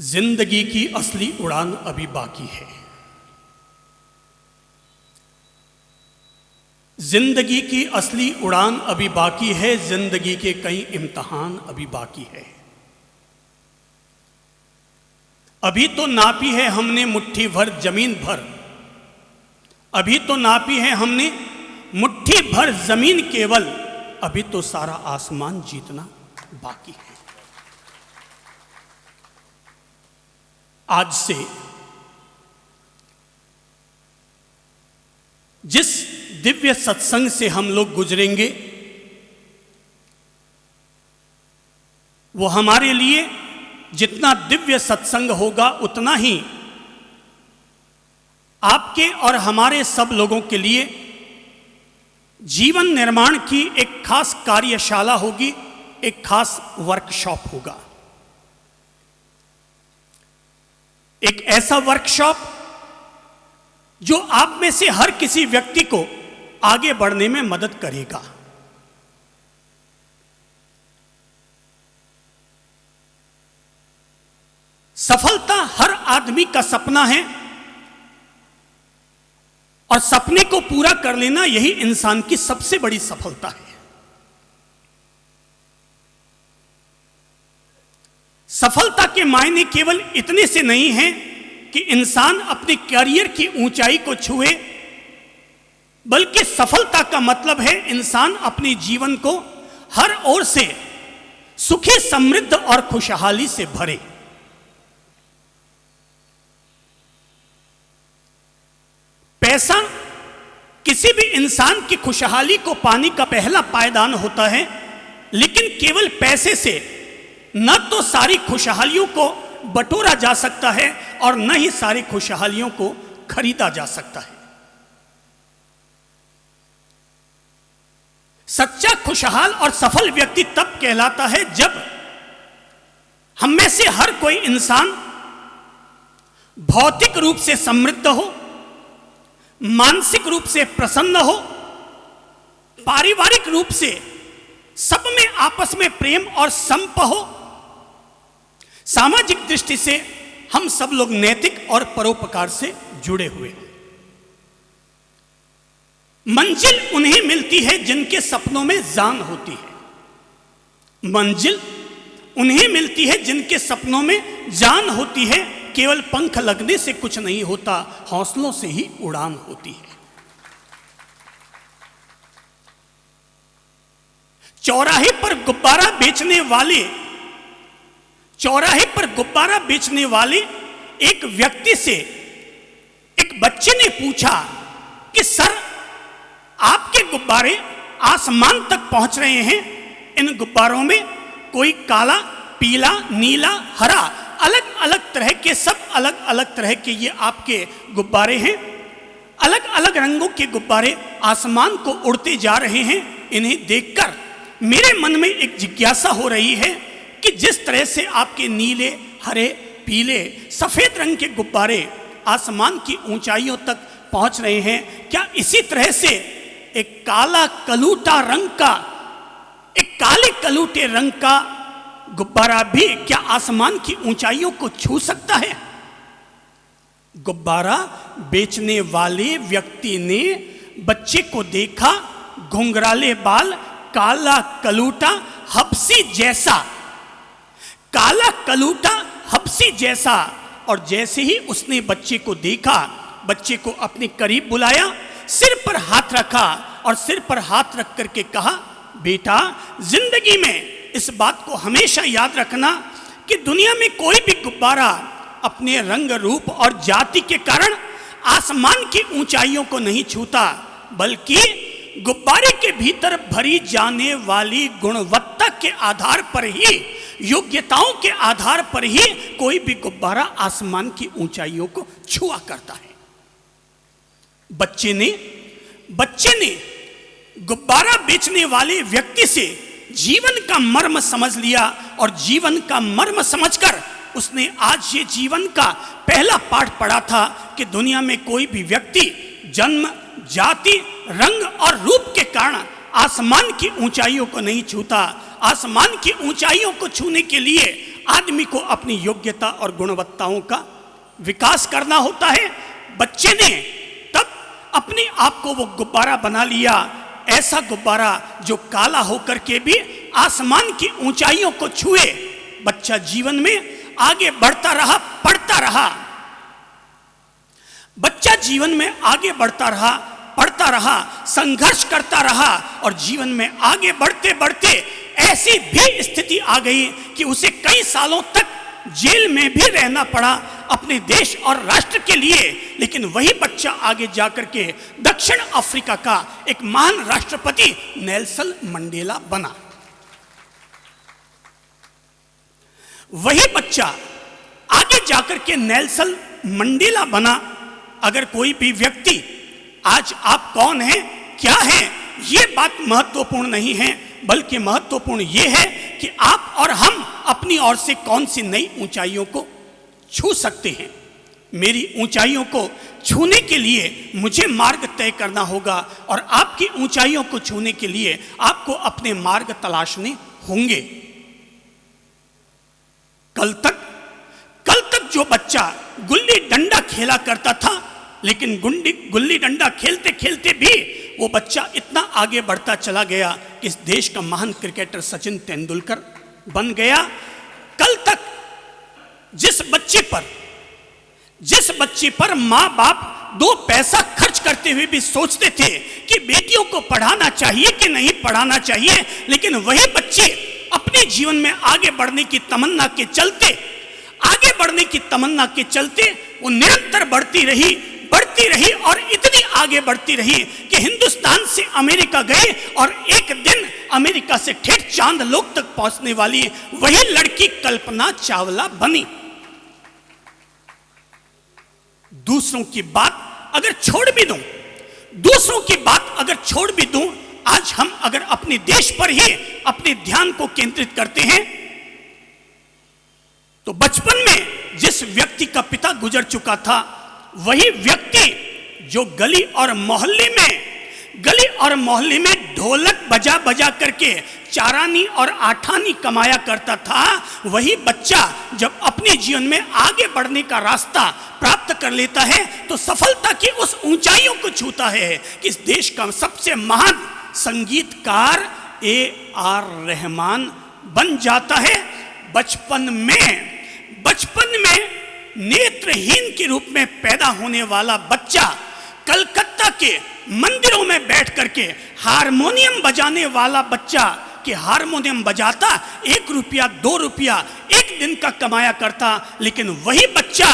जिंदगी की असली उड़ान अभी बाकी है। जिंदगी की असली उड़ान अभी बाकी है। जिंदगी के कई इम्तिहान अभी बाकी है। अभी तो नापी है हमने मुट्ठी भर जमीन भर। अभी तो नापी है हमने मुट्ठी भर जमीन केवल। अभी तो सारा आसमान जीतना बाकी है। आज से जिस दिव्य सत्संग से हम लोग गुजरेंगे वो हमारे लिए जितना दिव्य सत्संग होगा उतना ही आपके और हमारे सब लोगों के लिए जीवन निर्माण की एक खास कार्यशाला होगी, एक खास वर्कशॉप होगा। एक ऐसा वर्कशॉप जो आप में से हर किसी व्यक्ति को आगे बढ़ने में मदद करेगा। सफलता हर आदमी का सपना है और सपने को पूरा कर लेना यही इंसान की सबसे बड़ी सफलता है। सफलता के मायने केवल इतने से नहीं हैं कि इंसान अपने करियर की ऊंचाई को छुए, बल्कि सफलता का मतलब है इंसान अपने जीवन को हर ओर से सुखी, समृद्ध और खुशहाली से भरे। पैसा किसी भी इंसान की खुशहाली को पाने का पहला पायदान होता है, लेकिन केवल पैसे से न तो सारी खुशहालियों को बटोरा जा सकता है और न ही सारी खुशहालियों को खरीदा जा सकता है। सच्चा खुशहाल और सफल व्यक्ति तब कहलाता है जब हम में से हर कोई इंसान भौतिक रूप से समृद्ध हो, मानसिक रूप से प्रसन्न हो, पारिवारिक रूप से सब में आपस में प्रेम और संप हो, सामाजिक दृष्टि से हम सब लोग नैतिक और परोपकार से जुड़े हुए हैं। मंजिल उन्हें मिलती है जिनके सपनों में जान होती है। मंजिल उन्हें मिलती है जिनके सपनों में जान होती है। केवल पंख लगने से कुछ नहीं होता, हौसलों से ही उड़ान होती है। चौराहे पर गुब्बारा बेचने वाले एक व्यक्ति से एक बच्चे ने पूछा कि सर, आपके गुब्बारे आसमान तक पहुंच रहे हैं। इन गुब्बारों में कोई काला, पीला, नीला, हरा, अलग अलग तरह के, सब अलग अलग तरह के ये आपके गुब्बारे हैं। अलग अलग रंगों के गुब्बारे आसमान को उड़ते जा रहे हैं। इन्हें देखकर मेरे मन में एक जिज्ञासा हो रही है कि जिस तरह से आपके नीले, हरे, पीले, सफेद रंग के गुब्बारे आसमान की ऊंचाइयों तक पहुंच रहे हैं, क्या इसी तरह से एक काले कलूटे रंग का गुब्बारा भी क्या आसमान की ऊंचाइयों को छू सकता है? गुब्बारा बेचने वाले व्यक्ति ने बच्चे को देखा, घुंघराले बाल, काला कलूटा हबसी जैसा। और जैसे ही उसने बच्चे को देखा, बच्चे को अपने करीब बुलाया, सिर पर हाथ रखा और सिर पर हाथ रख करके कहा, बेटा, जिंदगी में इस बात को हमेशा याद रखना कि दुनिया में कोई भी गुब्बारा अपने रंग, रूप और जाति के कारण आसमान की ऊंचाइयों को नहीं छूता, बल्कि गुब्बारे के भीतर भरी जाने वाली गुणवत्ता के आधार पर ही, योग्यताओं के आधार पर ही कोई भी गुब्बारा आसमान की ऊंचाइयों को छुआ करता है। बच्चे ने गुब्बारा बेचने वाले व्यक्ति से जीवन का मर्म समझ लिया और जीवन का मर्म समझकर उसने आज ये जीवन का पहला पाठ पढ़ा था कि दुनिया में कोई भी व्यक्ति जन्म, जाति, रंग और रूप के कारण आसमान की ऊंचाइयों को नहीं छूता। आसमान की ऊंचाइयों को छूने के लिए आदमी को अपनी योग्यता और गुणवत्ताओं का विकास करना होता है। बच्चे ने तब अपने आप को वो गुब्बारा बना लिया, ऐसा गुब्बारा जो काला होकर के भी आसमान की ऊंचाइयों को छुए। बच्चा जीवन में आगे बढ़ता रहा, पढ़ता रहा। बच्चा जीवन में आगे बढ़ता रहा, पढ़ता रहा, संघर्ष करता रहा और जीवन में आगे बढ़ते बढ़ते ऐसी भी स्थिति आ गई कि उसे कई सालों तक जेल में भी रहना पड़ा अपने देश और राष्ट्र के लिए। लेकिन वही बच्चा आगे जाकर के दक्षिण अफ्रीका का एक महान राष्ट्रपति नेल्सन मंडेला बना। वही बच्चा आगे जाकर के नेल्सन मंडेला बना। अगर कोई भी व्यक्ति आज आप कौन हैं, क्या हैं, ये बात महत्वपूर्ण नहीं है, बल्कि महत्वपूर्ण ये है कि आप और हम अपनी ओर से कौन सी नई ऊंचाइयों को छू सकते हैं। मेरी ऊंचाइयों को छूने के लिए मुझे मार्ग तय करना होगा और आपकी ऊंचाइयों को छूने के लिए आपको अपने मार्ग तलाशने होंगे। कल तक जो बच्चा गुल्ली डंडा खेला करता था, लेकिन गुल्ली डंडा खेलते खेलते भी वो बच्चा इतना आगे बढ़ता चला गया कि इस देश का महान क्रिकेटर सचिन तेंदुलकर बन गया। कल तक जिस बच्चे पर माँ बाप 2 पैसा खर्च करते हुए भी सोचते थे कि बेटियों को पढ़ाना चाहिए कि नहीं पढ़ाना चाहिए, लेकिन वही बच्चे अपने जीवन में आगे बढ़ने की तमन्ना के चलते वो निरंतर बढ़ती रही और इतनी आगे बढ़ती रही कि हिंदुस्तान से अमेरिका गए और एक दिन अमेरिका से ठेठ चांद लोक तक पहुंचने वाली वही लड़की कल्पना चावला बनी। दूसरों की बात अगर छोड़ भी दूं, आज हम अगर अपने देश पर ही अपने ध्यान को केंद्रित करते हैं तो बचपन में जिस व्यक्ति का पिता गुजर चुका था, वही व्यक्ति जो गली और मोहल्ले में ढोलक बजा करके चारानी और आठानी कमाया करता था, वही बच्चा जब अपने जीवन में आगे बढ़ने का रास्ता प्राप्त कर लेता है तो सफलता की उस ऊंचाइयों को छूता है कि इस देश का सबसे महान संगीतकार A.R. रहमान बन जाता है। बचपन में नेत्रहीन के रूप में पैदा होने वाला बच्चा कलकत्ता के मंदिरों में बैठ करके हारमोनियम बजाने वाला बच्चा कि हारमोनियम बजाता 1 रुपया 2 रुपया एक दिन का कमाया करता, लेकिन वही बच्चा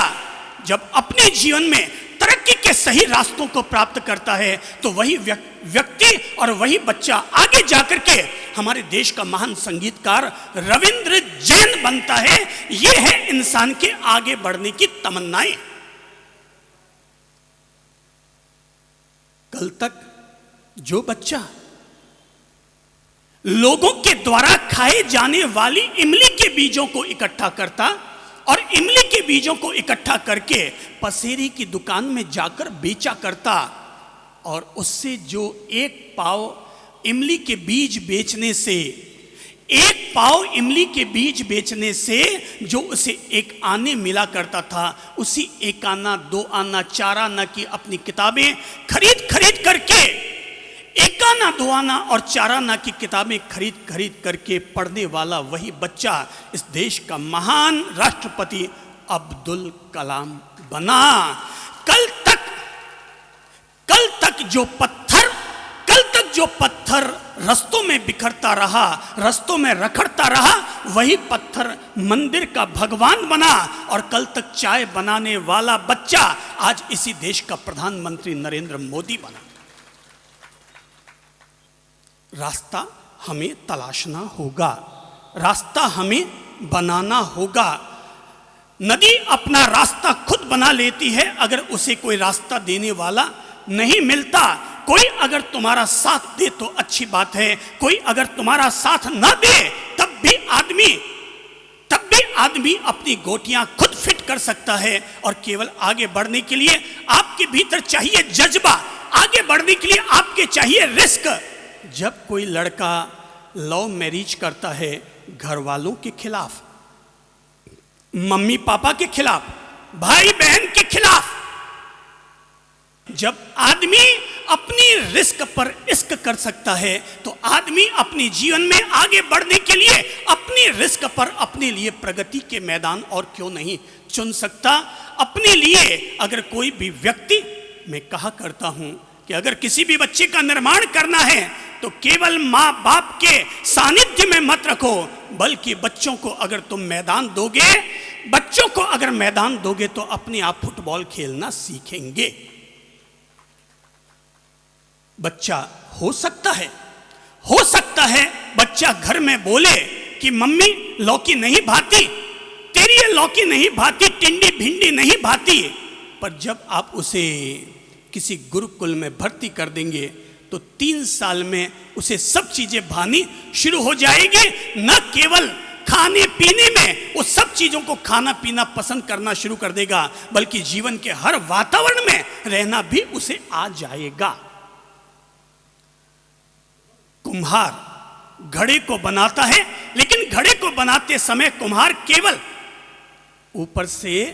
जब अपने जीवन में तरक्की के सही रास्तों को प्राप्त करता है तो वही व्यक्ति और वही बच्चा आगे जाकर के हमारे देश का महान संगीतकार रविंद्र जैन बनता है। ये है इंसान के आगे बढ़ने की तमन्नाएं। कल तक जो बच्चा लोगों के द्वारा खाए जाने वाली इमली के बीजों को इकट्ठा करता और इमली के बीजों को इकट्ठा करके पसेरी की दुकान में जाकर बेचा करता, और उससे जो 1 पाव इमली के बीज बेचने से जो उसे 1 आने मिला करता था, उसी 1 आना 2 आना 4 आना की अपनी किताबें खरीद करके 1 आना 2 आना और 4 आना की किताबें खरीद करके पढ़ने वाला वही बच्चा इस देश का महान राष्ट्रपति अब्दुल कलाम बना। कल तक जो पत्थर रस्तों में बिखरता रहा, रस्तों में रखड़ता रहा, वही पत्थर मंदिर का भगवान बना। और कल तक चाय बनाने वाला बच्चा आज इसी देश का प्रधानमंत्री नरेंद्र मोदी बना। रास्ता हमें तलाशना होगा, रास्ता हमें बनाना होगा। नदी अपना रास्ता खुद बना लेती है अगर उसे कोई रास्ता देने वाला नहीं मिलता। कोई अगर तुम्हारा साथ दे तो अच्छी बात है, कोई अगर तुम्हारा साथ ना दे तब भी आदमी अपनी गोटियां खुद फिट कर सकता है। और केवल आगे बढ़ने के लिए आपके भीतर चाहिए जज्बा, आगे बढ़ने के लिए आपके चाहिए रिस्क। जब कोई लड़का लव मैरिज करता है घर वालों के खिलाफ, मम्मी पापा के खिलाफ, भाई बहन के खिलाफ। जब आदमी अपनी रिस्क पर इश्क कर सकता है तो आदमी अपने जीवन में आगे बढ़ने के लिए अपनी रिस्क पर अपने लिए प्रगति के मैदान और क्यों नहीं चुन सकता। अपने लिए अगर कोई भी व्यक्ति, मैं कहा करता हूं कि अगर किसी भी बच्चे का निर्माण करना है तो केवल माँ बाप के सानिध्य में मत रखो, बल्कि बच्चों को अगर तुम मैदान दोगे, बच्चों को अगर मैदान दोगे तो अपने आप फुटबॉल खेलना सीखेंगे। बच्चा हो सकता है बच्चा घर में बोले कि मम्मी लौकी नहीं भाती, तेरी ये लौकी नहीं भाती, टिंडी भिंडी नहीं भाती। पर जब आप उसे किसी गुरुकुल में भर्ती कर देंगे तो 3 साल में उसे सब चीजें भानी शुरू हो जाएगी। न केवल खाने पीने में वो सब चीजों को खाना पीना पसंद करना शुरू कर देगा, बल्कि जीवन के हर वातावरण में रहना भी उसे आ जाएगा। कुम्हार घड़े को बनाता है, लेकिन घड़े को बनाते समय कुम्हार केवल ऊपर से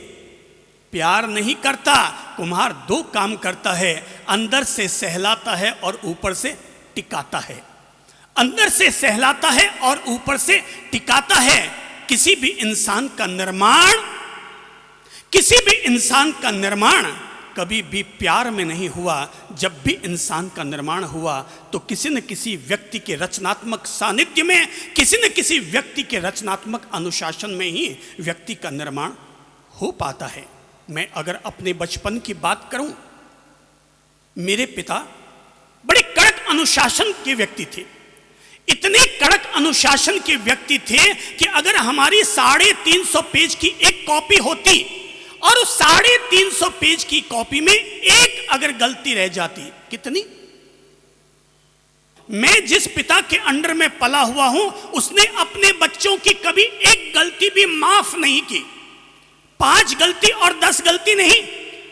प्यार नहीं करता, कुम्हार 2 काम करता है, अंदर से सहलाता है और ऊपर से टिकाता है। अंदर से सहलाता है और ऊपर से टिकाता है। किसी भी इंसान का निर्माण कभी भी प्यार में नहीं हुआ। जब भी इंसान का निर्माण हुआ तो किसी न किसी व्यक्ति के रचनात्मक सानिध्य में, किसी न किसी व्यक्ति के रचनात्मक अनुशासन में ही व्यक्ति का निर्माण हो पाता है। मैं अगर अपने बचपन की बात करूं, मेरे पिता बड़े कड़क अनुशासन के व्यक्ति थे। इतने कड़क अनुशासन के व्यक्ति थे कि अगर हमारी 350 पेज की एक कॉपी होती और उस 350 पेज की कॉपी में एक अगर गलती रह जाती, कितनी? मैं जिस पिता के अंडर में पला हुआ हूं, उसने अपने बच्चों की कभी एक गलती भी माफ नहीं की। 5 गलती और 10 गलती नहीं,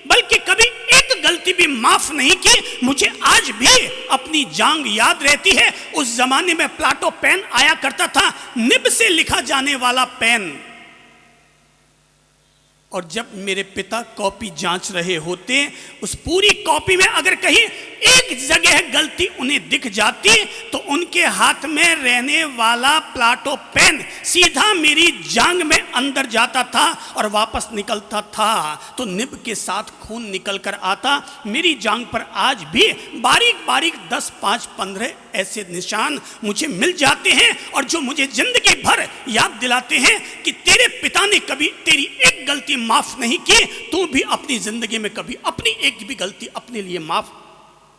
बल्कि कभी एक गलती भी माफ नहीं की। मुझे आज भी अपनी जांग याद रहती है। उस जमाने में प्लाटो पेन आया करता था, निब से लिखा जाने वाला पेन। और जब मेरे पिता कॉपी जांच रहे होते, उस पूरी कॉपी में अगर कहीं एक जगह गलती उन्हें दिख जाती तो उनके हाथ में रहने वाला प्लाटो पेन सीधा मेरी जांग में अंदर जाता था और वापस निकलता था तो निब के साथ खून निकल कर आता। मेरी जांग पर आज भी बारीक बारीक 10, 5, 15 ऐसे निशान मुझे मिल जाते हैं और जो मुझे जिंदगी भर याद दिलाते हैं कि तेरे पिता ने कभी तेरी एक गलती माफ नहीं की, तू भी अपनी जिंदगी में कभी अपनी एक भी गलती अपने लिए माफ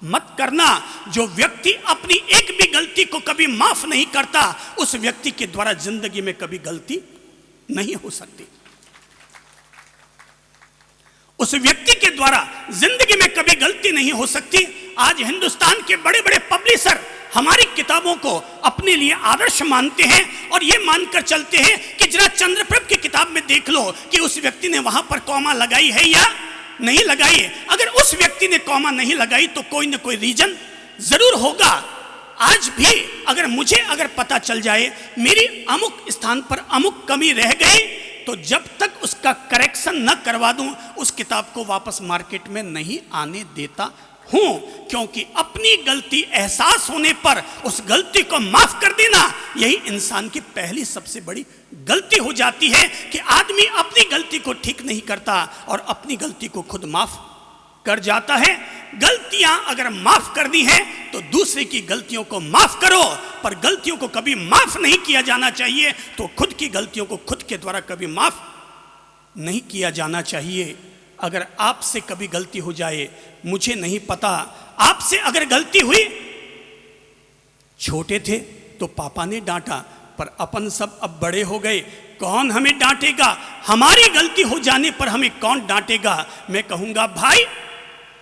मत करना। जो व्यक्ति अपनी एक भी गलती को कभी माफ नहीं करता, उस व्यक्ति के द्वारा जिंदगी में कभी गलती नहीं हो सकती। उस व्यक्ति के द्वारा जिंदगी में कभी गलती नहीं हो सकती। आज हिंदुस्तान के बड़े बड़े पब्लिशर हमारी किताबों को अपने लिए आदर्श मानते हैं और यह मानकर चलते हैं कि जरा चंद्रप्रभ की किताब में देख लो कि उस व्यक्ति ने वहां पर कॉमा लगाई है या नहीं लगाई। अगर उस व्यक्ति ने कॉमा नहीं लगाई तो कोई ना कोई रीजन जरूर होगा। आज भी अगर पता चल जाए मेरी अमुक स्थान पर अमुक कमी रह गई, तो जब तक उसका करेक्शन न करवा दूं, उस किताब को वापस मार्केट में नहीं आने देता हूं। क्योंकि अपनी गलती एहसास होने पर उस गलती को माफ कर देना, यही इंसान की पहली सबसे बड़ी गलती हो जाती है कि आदमी अपनी गलती को ठीक नहीं करता और अपनी गलती को खुद माफ कर जाता है। गलतियां अगर माफ करनी है तो दूसरे की गलतियों को माफ करो, पर गलतियों को कभी माफ नहीं किया जाना चाहिए तो खुद की गलतियों को खुद के द्वारा कभी माफ नहीं किया जाना चाहिए। अगर आपसे कभी गलती हो जाए, मुझे नहीं पता, आपसे अगर गलती हुई, छोटे थे तो पापा ने डांटा, पर अपन सब अब बड़े हो गए, कौन हमें डांटेगा? हमारी गलती हो जाने पर हमें कौन डांटेगा? मैं कहूंगा भाई,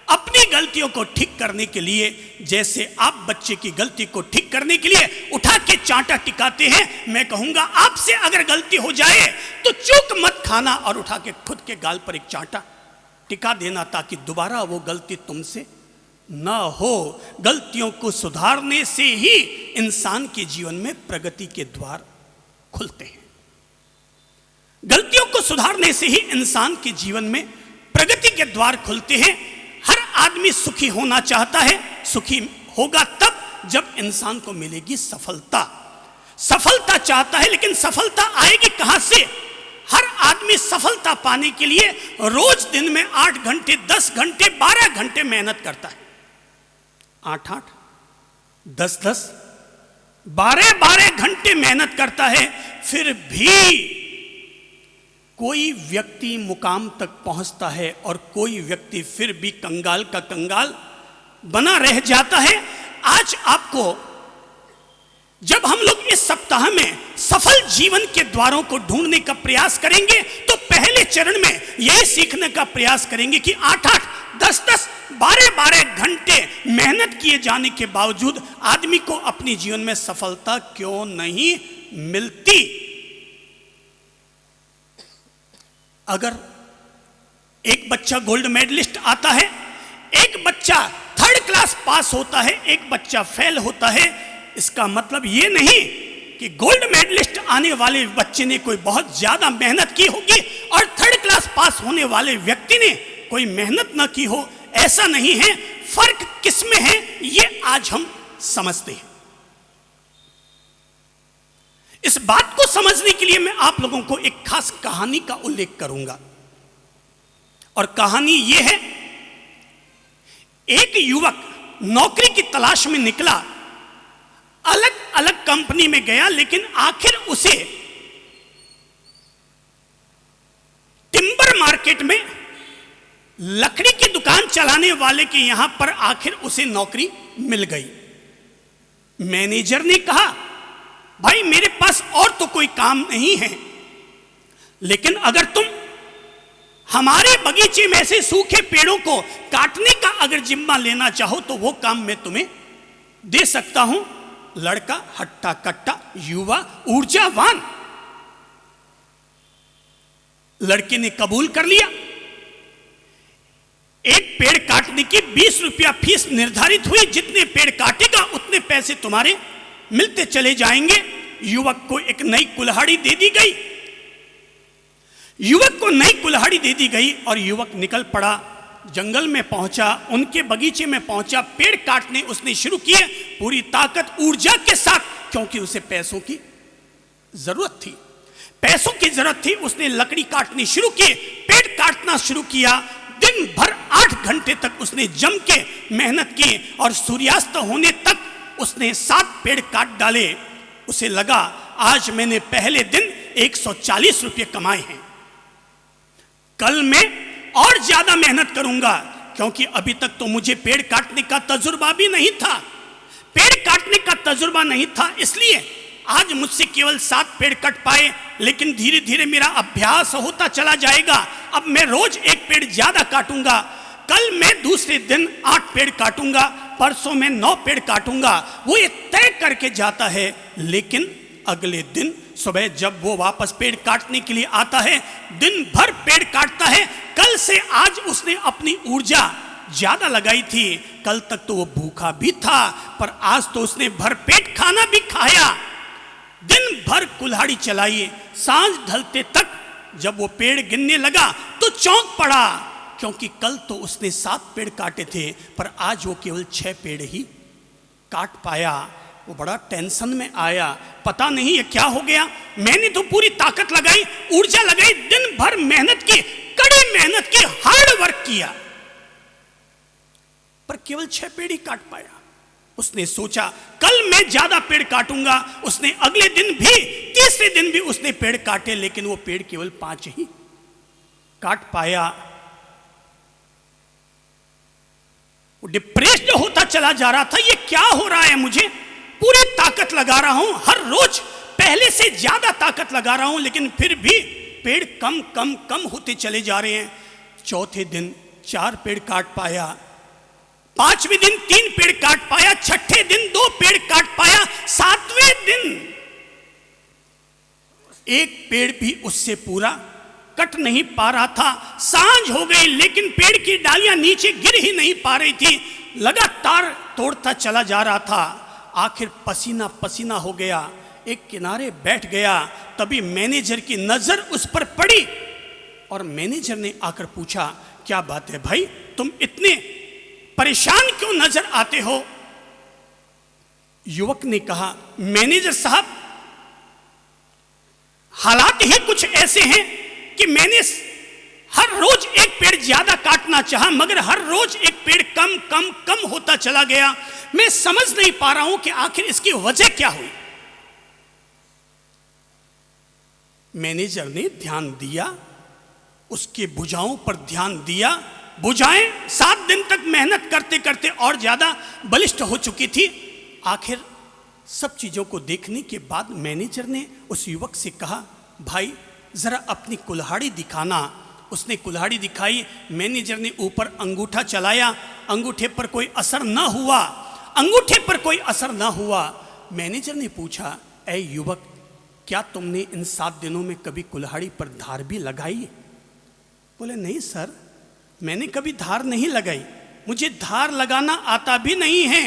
अपनी गलतियों को ठीक करने के लिए, जैसे आप बच्चे की गलती को ठीक करने के लिए उठा के चांटा टिकाते हैं, मैं कहूंगा आपसे अगर गलती हो जाए तो चूक मत खाना और उठा के खुद के गाल पर एक चांटा टिका देना, ताकि दोबारा वो गलती तुमसे ना हो। गलतियों को सुधारने से ही इंसान के जीवन में प्रगति के द्वार खुलते हैं। गलतियों को सुधारने से ही इंसान के जीवन में प्रगति के द्वार खुलते हैं। हर आदमी सुखी होना चाहता है, सुखी होगा तब जब इंसान को मिलेगी सफलता। सफलता चाहता है, लेकिन सफलता आएगी कहां से? हर आदमी सफलता पाने के लिए रोज दिन में 8 घंटे, 10 घंटे, 12 घंटे मेहनत करता है। 8-8, 10-10, 12-12 घंटे मेहनत करता है, फिर भी कोई व्यक्ति मुकाम तक पहुंचता है और कोई व्यक्ति फिर भी कंगाल का कंगाल बना रह जाता है। आज आपको, जब हम लोग इस सप्ताह में सफल जीवन के द्वारों को ढूंढने का प्रयास करेंगे, तो पहले चरण में यह सीखने का प्रयास करेंगे कि 8-8, 10-10, 12-12 घंटे मेहनत किए जाने के बावजूद आदमी को अपने जीवन में सफलता क्यों नहीं मिलती। अगर एक बच्चा गोल्ड मेडलिस्ट आता है, एक बच्चा 3rd क्लास पास होता है, एक बच्चा फेल होता है, इसका मतलब यह नहीं कि गोल्ड मेडलिस्ट आने वाले बच्चे ने कोई बहुत ज्यादा मेहनत की होगी और 3rd क्लास पास होने वाले व्यक्ति ने कोई मेहनत ना की हो। ऐसा नहीं है। फर्क किसमें है, यह आज हम समझते हैं। इस बात को समझने के लिए मैं आप लोगों को एक खास कहानी का उल्लेख करूंगा, और कहानी यह है, एक युवक नौकरी की तलाश में निकला, अलग अलग कंपनी में गया, लेकिन आखिर उसे टिम्बर मार्केट में लकड़ी की दुकान चलाने वाले के यहां पर आखिर उसे नौकरी मिल गई। मैनेजर ने कहा, भाई मेरे पास और तो कोई काम नहीं है, लेकिन अगर तुम हमारे बगीचे में से सूखे पेड़ों को काटने का अगर जिम्मा लेना चाहो तो वो काम मैं तुम्हें दे सकता हूं। लड़का हट्टा कट्टा, युवा ऊर्जावान, लड़के ने कबूल कर लिया। एक पेड़ काटने की 20 रुपया फीस निर्धारित हुई। जितने पेड़ काटेगा उतने पैसे तुम्हारे मिलते चले जाएंगे। युवक को एक नई कुल्हाड़ी दे दी गई। युवक को नई कुल्हाड़ी दे दी गई और युवक निकल पड़ा, जंगल में पहुंचा, उनके बगीचे में पहुंचा, पेड़ काटने उसने शुरू किए पूरी ताकत ऊर्जा के साथ, क्योंकि उसे पैसों की जरूरत थी। पैसों की जरूरत थी, उसने लकड़ी काटनी शुरू की, पेड़ काटना शुरू किया। दिन भर 8 घंटे तक उसने जम के मेहनत की और सूर्यास्त होने तक उसने 7 पेड़ काट डाले। उसे लगा, आज मैंने पहले दिन 140 रुपये कमाए हैं, कल मैं और ज्यादा मेहनत करूंगा, क्योंकि अभी तक तो मुझे पेड़ काटने का तजुर्बा भी नहीं था। पेड़ काटने का तजुर्बा नहीं था, इसलिए आज मुझसे केवल 7 पेड़ कट पाए, लेकिन धीरे धीरे मेरा अभ्यास होता चला जाएगा। अब मैं रोज 1 पेड़ ज्यादा काटूंगा, कल मैं दूसरे दिन 8 पेड़ काटूंगा, परसों में 9 पेड़ काटूंगा। वो ये तय करके जाता है, लेकिन अगले दिन सुबह जब वो वापस पेड़ काटने के लिए आता है, दिन भर पेड़ काटता है। कल से आज उसने अपनी ऊर्जा ज्यादा लगाई थी। कल तक तो वो भूखा भी था, पर आज तो उसने भरपेट खाना भी खाया। दिन भर कुल्हाड़ी चलाई, सांझ ढलते तक जब वो पेड़ गिनने लगा तो चौंक पड़ा, क्योंकि कल तो उसने 7 पेड़ काटे थे, पर आज वो केवल 6 पेड़ ही काट पाया। वो बड़ा टेंशन में आया, पता नहीं ये क्या हो गया। मैंने तो पूरी ताकत लगाई, ऊर्जा लगाई, दिन भर मेहनत की, कड़ी मेहनत की, हार्ड वर्क किया, पर केवल 6 पेड़ ही काट पाया। उसने सोचा कल मैं ज्यादा पेड़ काटूंगा। उसने अगले दिन भी, तीसरे दिन भी उसने पेड़ काटे, लेकिन वो पेड़ केवल 5 ही काट पाया। वो डिप्रेस्ड होता चला जा रहा था, ये क्या हो रहा है, मुझे पूरी ताकत लगा रहा हूं, हर रोज पहले से ज्यादा ताकत लगा रहा हूं, लेकिन फिर भी पेड़ कम कम कम होते चले जा रहे हैं। चौथे दिन 4 पेड़ काट पाया, 5वें दिन 3 पेड़ काट पाया, 6ठे दिन 2 पेड़ काट पाया, 7वें दिन 1 पेड़ भी उससे पूरा कट नहीं पा रहा था। सांझ हो गई, लेकिन पेड़ की डालियां नीचे गिर ही नहीं पा रही थी, लगातार तोड़ता चला जा रहा था। आखिर पसीना पसीना हो गया, एक किनारे बैठ गया, तभी मैनेजर की नजर उस पर पड़ी और मैनेजर ने आकर पूछा, क्या बात है भाई, तुम इतने परेशान क्यों नजर आते हो? युवक ने कहा, मैनेजर साहब, हालात ही कुछ ऐसे हैं कि मैंने हर रोज एक पेड़ ज्यादा काटना चाहा, मगर हर रोज एक पेड़ कम कम कम होता चला गया। मैं समझ नहीं पा रहा हूं कि आखिर इसकी वजह क्या हुई। मैनेजर ने ध्यान दिया, उसके भुजाओं पर ध्यान दिया। भुजाएं 7 दिन तक मेहनत करते करते और ज्यादा बलिष्ठ हो चुकी थी। आखिर सब चीजों को देखने के बाद मैनेजर ने उस युवक से कहा, भाई जरा अपनी कुल्हाड़ी दिखाना। उसने कुल्हाड़ी दिखाई। मैनेजर ने ऊपर अंगूठा चलाया, अंगूठे पर कोई असर ना हुआ, अंगूठे पर कोई असर ना हुआ। मैनेजर ने पूछा, ऐ युवक, क्या तुमने इन 7 दिनों में कभी कुल्हाड़ी पर धार भी लगाई? बोले, नहीं सर, मैंने कभी धार नहीं लगाई, मुझे धार लगाना आता भी नहीं है।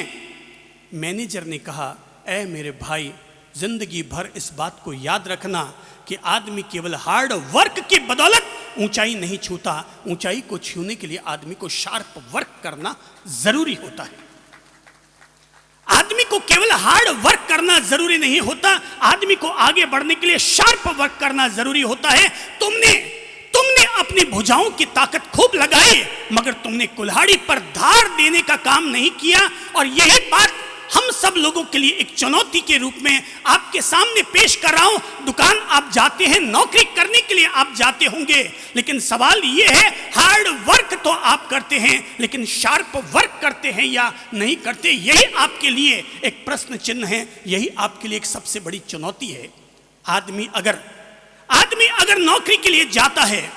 मैनेजर ने कहा, ऐ मेरे भाई, जिंदगी भर इस बात को याद रखना कि आदमी केवल हार्ड वर्क की बदौलत ऊंचाई नहीं छूता। ऊंचाई को छूने के लिए आदमी को शार्प वर्क करना जरूरी होता है। आदमी को केवल हार्ड वर्क करना जरूरी नहीं होता, आदमी को आगे बढ़ने के लिए शार्प वर्क करना जरूरी होता है। तुमने अपनी भुजाओं की ताकत खूब लगाई, मगर तुमने कुल्हाड़ी पर धार देने का काम नहीं किया। और यही बात हम सब लोगों के लिए एक चुनौती के रूप में आपके सामने पेश कर रहा हूं। दुकान आप जाते हैं, नौकरी करने के लिए आप जाते होंगे, लेकिन सवाल यह है, हार्ड वर्क तो आप करते हैं, लेकिन शार्प वर्क करते हैं या नहीं करते? यही आपके लिए एक प्रश्न चिन्ह है, यही आपके लिए एक सबसे बड़ी चुनौती है। आदमी अगर नौकरी के लिए जाता है,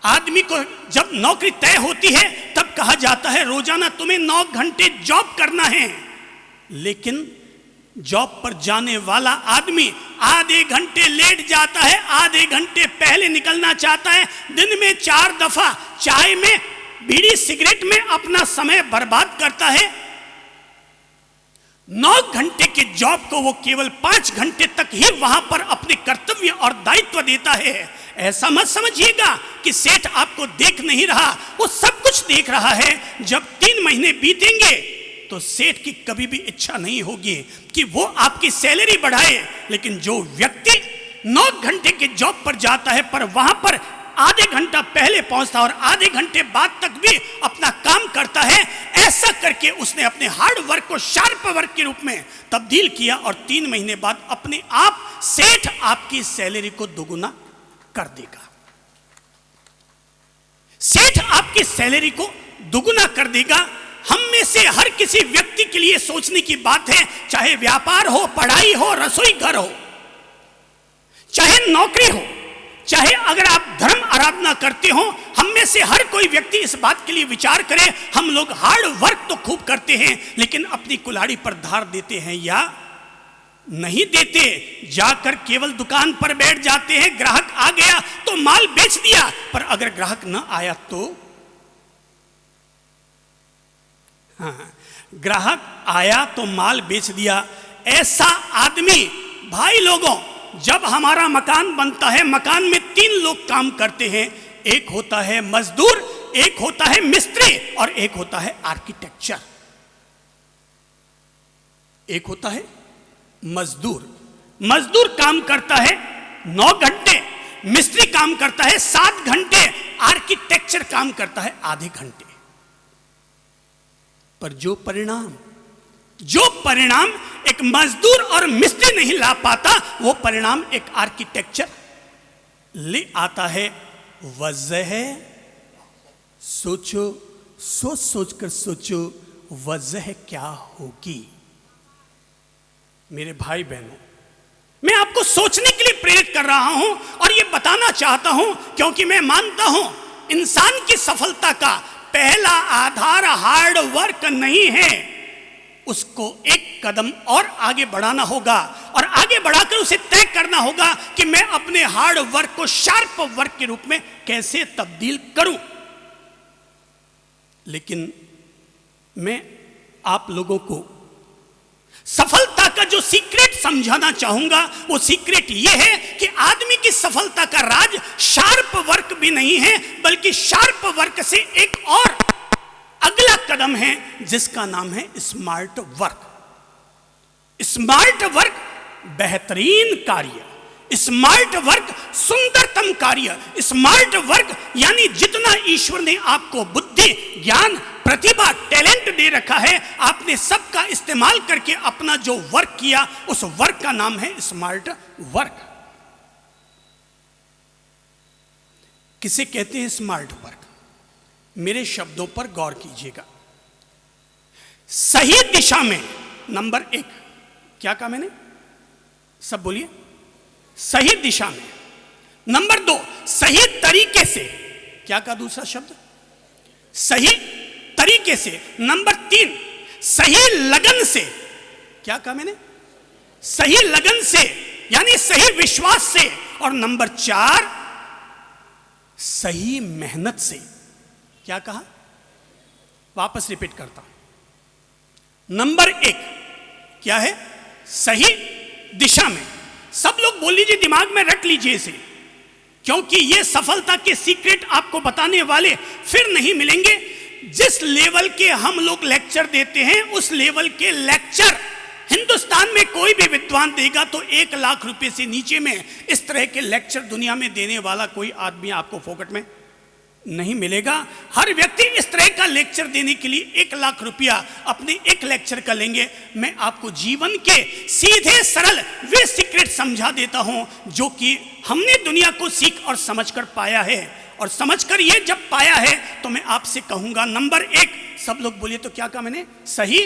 आदमी को जब नौकरी तय होती है तब कहा जाता है रोजाना तुम्हें 9 घंटे जॉब करना है। लेकिन जॉब पर जाने वाला आदमी आधे घंटे लेट जाता है, आधे घंटे पहले निकलना चाहता है, दिन में 4 दफा चाय में, बीड़ी सिगरेट में अपना समय बर्बाद करता है। 9 घंटे के जॉब को वो केवल 5 घंटे तक ही वहां पर अपने कर्तव्य और दायित्व देता है। ऐसा मत समझिएगा कि सेठ आपको देख नहीं रहा, वो सब कुछ देख रहा है। जब 3 महीने बीतेंगे तो सेठ की कभी भी इच्छा नहीं होगी कि वो आपकी सैलरी बढ़ाए। लेकिन जो व्यक्ति 9 घंटे के जॉब पर जाता है, पर वहां पर आधे घंटा पहले पहुंचता और आधे घंटे बाद तक भी अपना काम करता है, ऐसा करके उसने अपने हार्ड वर्क को शार्प वर्क के रूप में तब्दील किया और 3 महीने बाद अपने आप सेठ आपकी सैलरी को दोगुना कर देगा। सेठ आपकी सैलरी को दोगुना कर देगा। हम में से हर किसी व्यक्ति के लिए सोचने की बात है, चाहे व्यापार हो, पढ़ाई हो, रसोई घर हो, चाहे नौकरी हो, चाहे अगर आप धर्म आराधना करते हो, हम में से हर कोई व्यक्ति इस बात के लिए विचार करे, हम लोग हार्ड वर्क तो खूब करते हैं, लेकिन अपनी कुल्हाड़ी पर धार देते हैं या नहीं देते। जाकर केवल दुकान पर बैठ जाते हैं, ग्राहक आ गया तो माल बेच दिया, पर अगर ग्राहक न आया तो, हाँ, ग्राहक आया तो माल बेच दिया। ऐसा आदमी, भाई लोगों, जब हमारा मकान बनता है, मकान में 3 लोग काम करते हैं, एक होता है मजदूर, एक होता है मिस्त्री और एक होता है आर्किटेक्चर। एक होता है मजदूर काम करता है 9 घंटे, मिस्त्री काम करता है 7 घंटे, आर्किटेक्चर काम करता है आधे घंटे। पर जो परिणाम एक मजदूर और मिस्त्री नहीं ला पाता, वो परिणाम एक आर्किटेक्चर ले आता है। वजह सोचो, सोच कर सोचो, वजह क्या होगी? मेरे भाई बहनों, मैं आपको सोचने के लिए प्रेरित कर रहा हूं और यह बताना चाहता हूं, क्योंकि मैं मानता हूं इंसान की सफलता का पहला आधार हार्ड वर्क नहीं है। उसको एक कदम और आगे बढ़ाना होगा और आगे बढ़ाकर उसे तय करना होगा कि मैं अपने हार्ड वर्क को शार्प वर्क के रूप में कैसे तब्दील करूं। लेकिन मैं आप लोगों को सफलता का जो सीक्रेट समझाना चाहूंगा वो सीक्रेट ये है कि आदमी की सफलता का राज शार्प वर्क भी नहीं है, बल्कि शार्प वर्क से एक और अगला कदम है जिसका नाम है स्मार्ट वर्क। स्मार्ट वर्क बेहतरीन कार्य, स्मार्ट वर्क सुंदरतम कार्य, स्मार्ट वर्क यानी जितना ईश्वर ने आपको बुद्धि, ज्ञान, प्रतिभा, टैलेंट दे रखा है, आपने सबका इस्तेमाल करके अपना जो वर्क किया उस वर्क का नाम है स्मार्ट वर्क। किसे कहते हैं स्मार्ट वर्क? मेरे शब्दों पर गौर कीजिएगा। सही दिशा में नंबर 1, क्या कहा मैंने? सब बोलिए। सही दिशा में। नंबर 2, सही तरीके से। क्या कहा दूसरा शब्द? सही तरीके से। नंबर 3, सही लगन से। क्या कहा मैंने? सही लगन से यानी सही विश्वास से। और नंबर 4, सही मेहनत से। क्या कहा? वापस रिपीट करता हूं। नंबर 1 क्या है? सही दिशा में। सब लोग बोल लीजिए, दिमाग में रट लीजिए इसे, क्योंकि ये सफलता के सीक्रेट आपको बताने वाले फिर नहीं मिलेंगे। जिस लेवल के हम लोग लेक्चर देते हैं उस लेवल के लेक्चर हिंदुस्तान में कोई भी विद्वान देगा तो 1 लाख रुपए से नीचे में इस तरह के लेक्चर दुनिया में देने वाला कोई आदमी आपको फोकट में नहीं मिलेगा। हर व्यक्ति इस तरह का लेक्चर देने के लिए 1 लाख रुपया अपने एक लेक्चर का लेंगे। मैं आपको जीवन के सीधे सरल वे सीक्रेट समझा देता हूं जो कि हमने दुनिया को सीख और समझकर पाया है। और समझकर ये जब पाया है तो मैं आपसे कहूंगा, नंबर 1, सब लोग बोलिए तो क्या कहा मैंने? सही।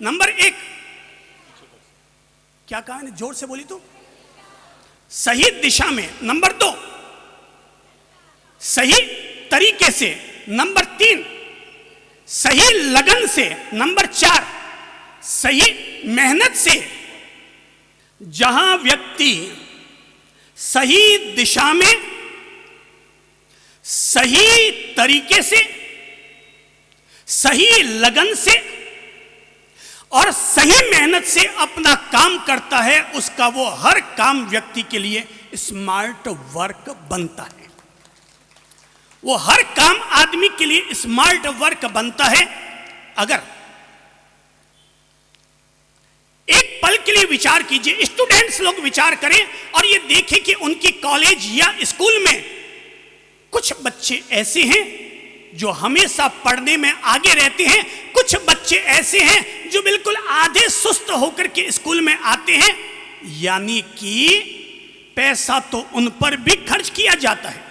नंबर 1 क्या कहा मैंने? जोर से बोली तो। सही दिशा में। नंबर 2, सही तरीके से। नंबर 3, सही लगन से। नंबर 4, सही मेहनत से। जहां व्यक्ति सही दिशा में, सही तरीके से, सही लगन से और सही मेहनत से अपना काम करता है, उसका वो हर काम व्यक्ति के लिए स्मार्ट वर्क बनता है। वो हर काम आदमी के लिए स्मार्ट वर्क बनता है। अगर एक पल के लिए विचार कीजिए, स्टूडेंट्स लोग विचार करें और ये देखें कि उनकी कॉलेज या स्कूल में कुछ बच्चे ऐसे हैं जो हमेशा पढ़ने में आगे रहते हैं, कुछ बच्चे ऐसे हैं जो बिल्कुल आधे सुस्त होकर के स्कूल में आते हैं। यानी कि पैसा तो उन पर भी खर्च किया जाता है,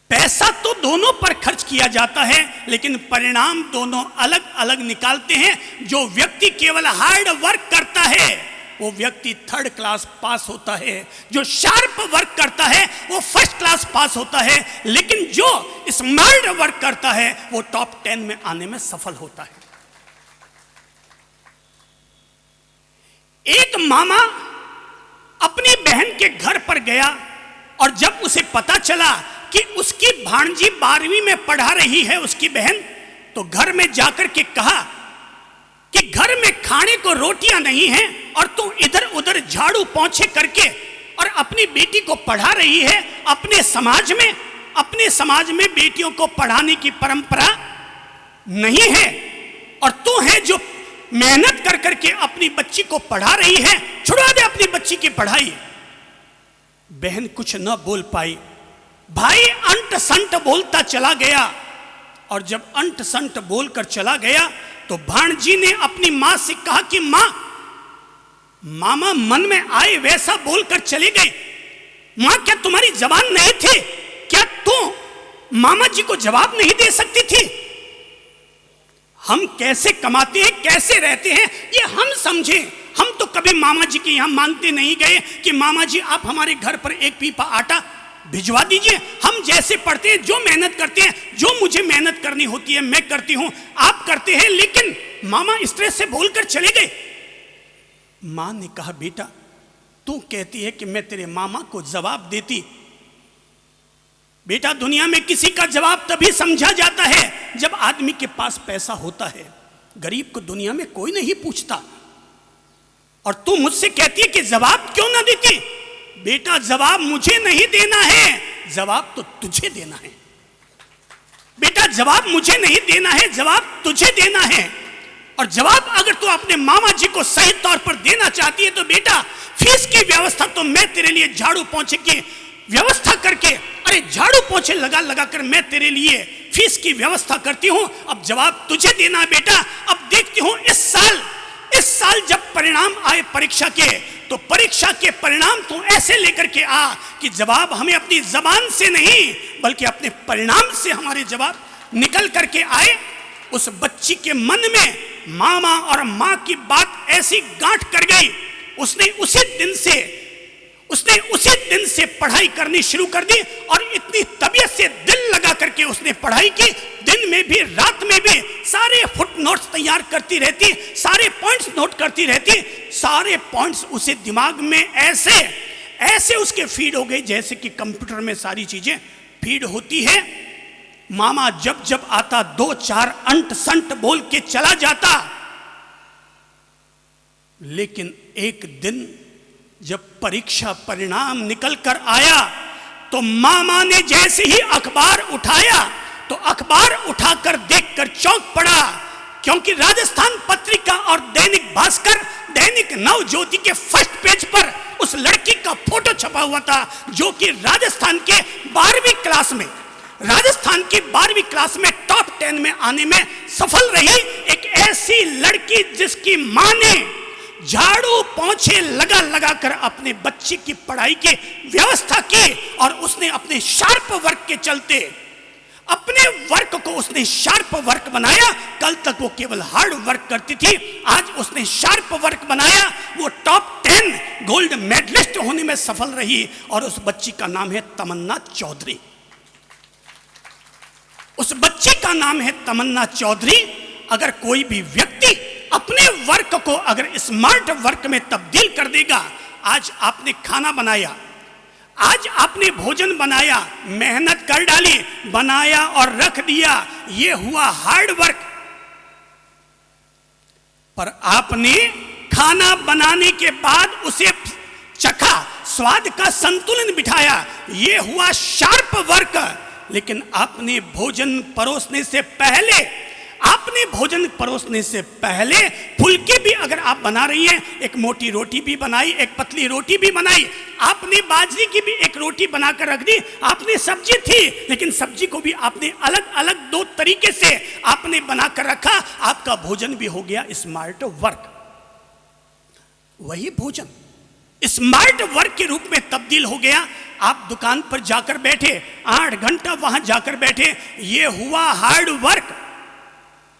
पैसा तो दोनों पर खर्च किया जाता है, लेकिन परिणाम दोनों अलग अलग निकालते हैं। जो व्यक्ति केवल हार्ड वर्क करता है वो व्यक्ति 3rd क्लास पास होता है, जो शार्प वर्क करता है वो 1st क्लास पास होता है, लेकिन जो स्मार्ट वर्क करता है वो टॉप 10 में आने में सफल होता है। एक मामा अपनी बहन के घर पर गया और जब उसे पता चला कि उसकी भांजी 12वीं में पढ़ा रही है उसकी बहन, तो घर में जाकर के कहा कि घर में खाने को रोटियां नहीं हैं और तू इधर उधर झाड़ू पोंछे करके और अपनी बेटी को पढ़ा रही है। अपने समाज में बेटियों को पढ़ाने की परंपरा नहीं है और तू है जो मेहनत कर करके अपनी बच्ची को पढ़ा रही है, छुड़वा दे अपनी बच्ची की पढ़ाई। बहन कुछ न बोल पाई, भाई अंट संट बोलता चला गया और जब अंट संट बोलकर चला गया तो भांजी ने अपनी मां से कहा कि मां, मामा मन में आए वैसा बोलकर चले गए। मां क्या तुम्हारी जबान नहीं थी? क्या तू मामा जी को जवाब नहीं दे सकती थी? हम कैसे कमाते हैं, कैसे रहते हैं ये हम समझें। हम तो कभी मामा जी के यहां मांगते नहीं गए कि मामा जी आप हमारे घर पर 1 पीपा आटा भिजवा दीजिए। हम जैसे पढ़ते हैं, जो मेहनत करते हैं, जो मुझे मेहनत करनी होती है मैं करती हूं, आप करते हैं, लेकिन मामा इस तरह से बोलकर चले गए। मां ने कहा बेटा तू कहती है कि मैं तेरे मामा को जवाब देती। बेटा दुनिया में किसी का जवाब तभी समझा जाता है जब आदमी के पास पैसा होता है। गरीब को दुनिया में कोई नहीं पूछता। और तू मुझसे कहती है कि जवाब क्यों ना देती। बेटा जवाब मुझे नहीं देना है, जवाब तो तुझे देना है। बेटा जवाब मुझे नहीं देना है, जवाब तुझे देना है। और जवाब अगर तू अपने मामा जी को सही तौर पर देना चाहती है तो बेटा फीस की व्यवस्था तो मैं तेरे लिए झाड़ू पोंछे की व्यवस्था करके, अरे झाड़ू पोंछे लगा लगा कर मैं तेरे लिए फीस की व्यवस्था करती हूं। अब जवाब तुझे देना है बेटा। अब देखती हूं इस साल जब परिणाम आए परीक्षा के, तो परीक्षा के परिणाम तू ऐसे लेकर के आ कि जवाब हमें अपनी जबान से नहीं बल्कि अपने परिणाम से हमारे जवाब निकल करके आए। उस बच्ची के मन में मामा और मां की बात ऐसी गांठ कर गई, उसने उसी दिन से पढ़ाई करनी शुरू कर दी और इतनी तबीयत से दिल लगा करके उसने पढ़ाई की। दिन में भी रात में भी सारे फुट नोट्स तैयार करती रहती, सारे पॉइंट्स नोट करती रहती। सारे पॉइंट्स उसे दिमाग में ऐसे उसके फीड हो गए जैसे कि कंप्यूटर में सारी चीजें फीड होती है। मामा जब जब आता 2-4 अंट संट बोल के चला जाता। लेकिन एक दिन जब परीक्षा परिणाम निकल कर आया तो मामा ने जैसे ही अखबार उठाया तो अखबार उठाकर देखकर चौंक पड़ा, क्योंकि राजस्थान पत्रिका और दैनिक भास्कर, दैनिक नवज्योति के फर्स्ट पेज पर उस लड़की का फोटो छपा हुआ था जो कि राजस्थान के 12वीं क्लास में टॉप 10 में आने में सफल रही। एक ऐसी लड़की जिसकी मां ने झाड़ू पोंछे लगा लगा कर अपने बच्चे की पढ़ाई की व्यवस्था की और उसने अपने शार्प वर्क के चलते अपने वर्क को उसने शार्प वर्क बनाया। कल तक वो केवल हार्ड वर्क करती थी, आज उसने शार्प वर्क बनाया। वो टॉप 10 गोल्ड मेडलिस्ट होने में सफल रही और उस बच्ची का नाम है तमन्ना चौधरी। उस बच्ची का नाम है तमन्ना चौधरी। अगर कोई भी व्यक्ति अपने वर्क को अगर स्मार्ट वर्क में तब्दील कर देगा, आज आपने खाना बनाया, आज आपने भोजन बनाया, मेहनत कर डाली, बनाया और रख दिया, ये हुआ हार्ड वर्क। पर आपने खाना बनाने के बाद उसे चखा, स्वाद का संतुलन बिठाया, ये हुआ शार्प वर्क। लेकिन आपने भोजन परोसने से पहले फुलके भी अगर आप बना रही हैं, एक मोटी रोटी भी बनाई, एक पतली रोटी भी बनाई, आपने बाजरी की भी एक रोटी बनाकर रख दी, आपने सब्जी थी लेकिन सब्जी को भी आपने अलग अलग 2 तरीके से आपने बनाकर रखा। आपका भोजन भी हो गया स्मार्ट वर्क। वही भोजन स्मार्ट वर्क के रूप में तब्दील हो गया। आप दुकान पर जाकर बैठे, 8 घंटा वहां जाकर बैठे, ये हुआ हार्ड वर्क।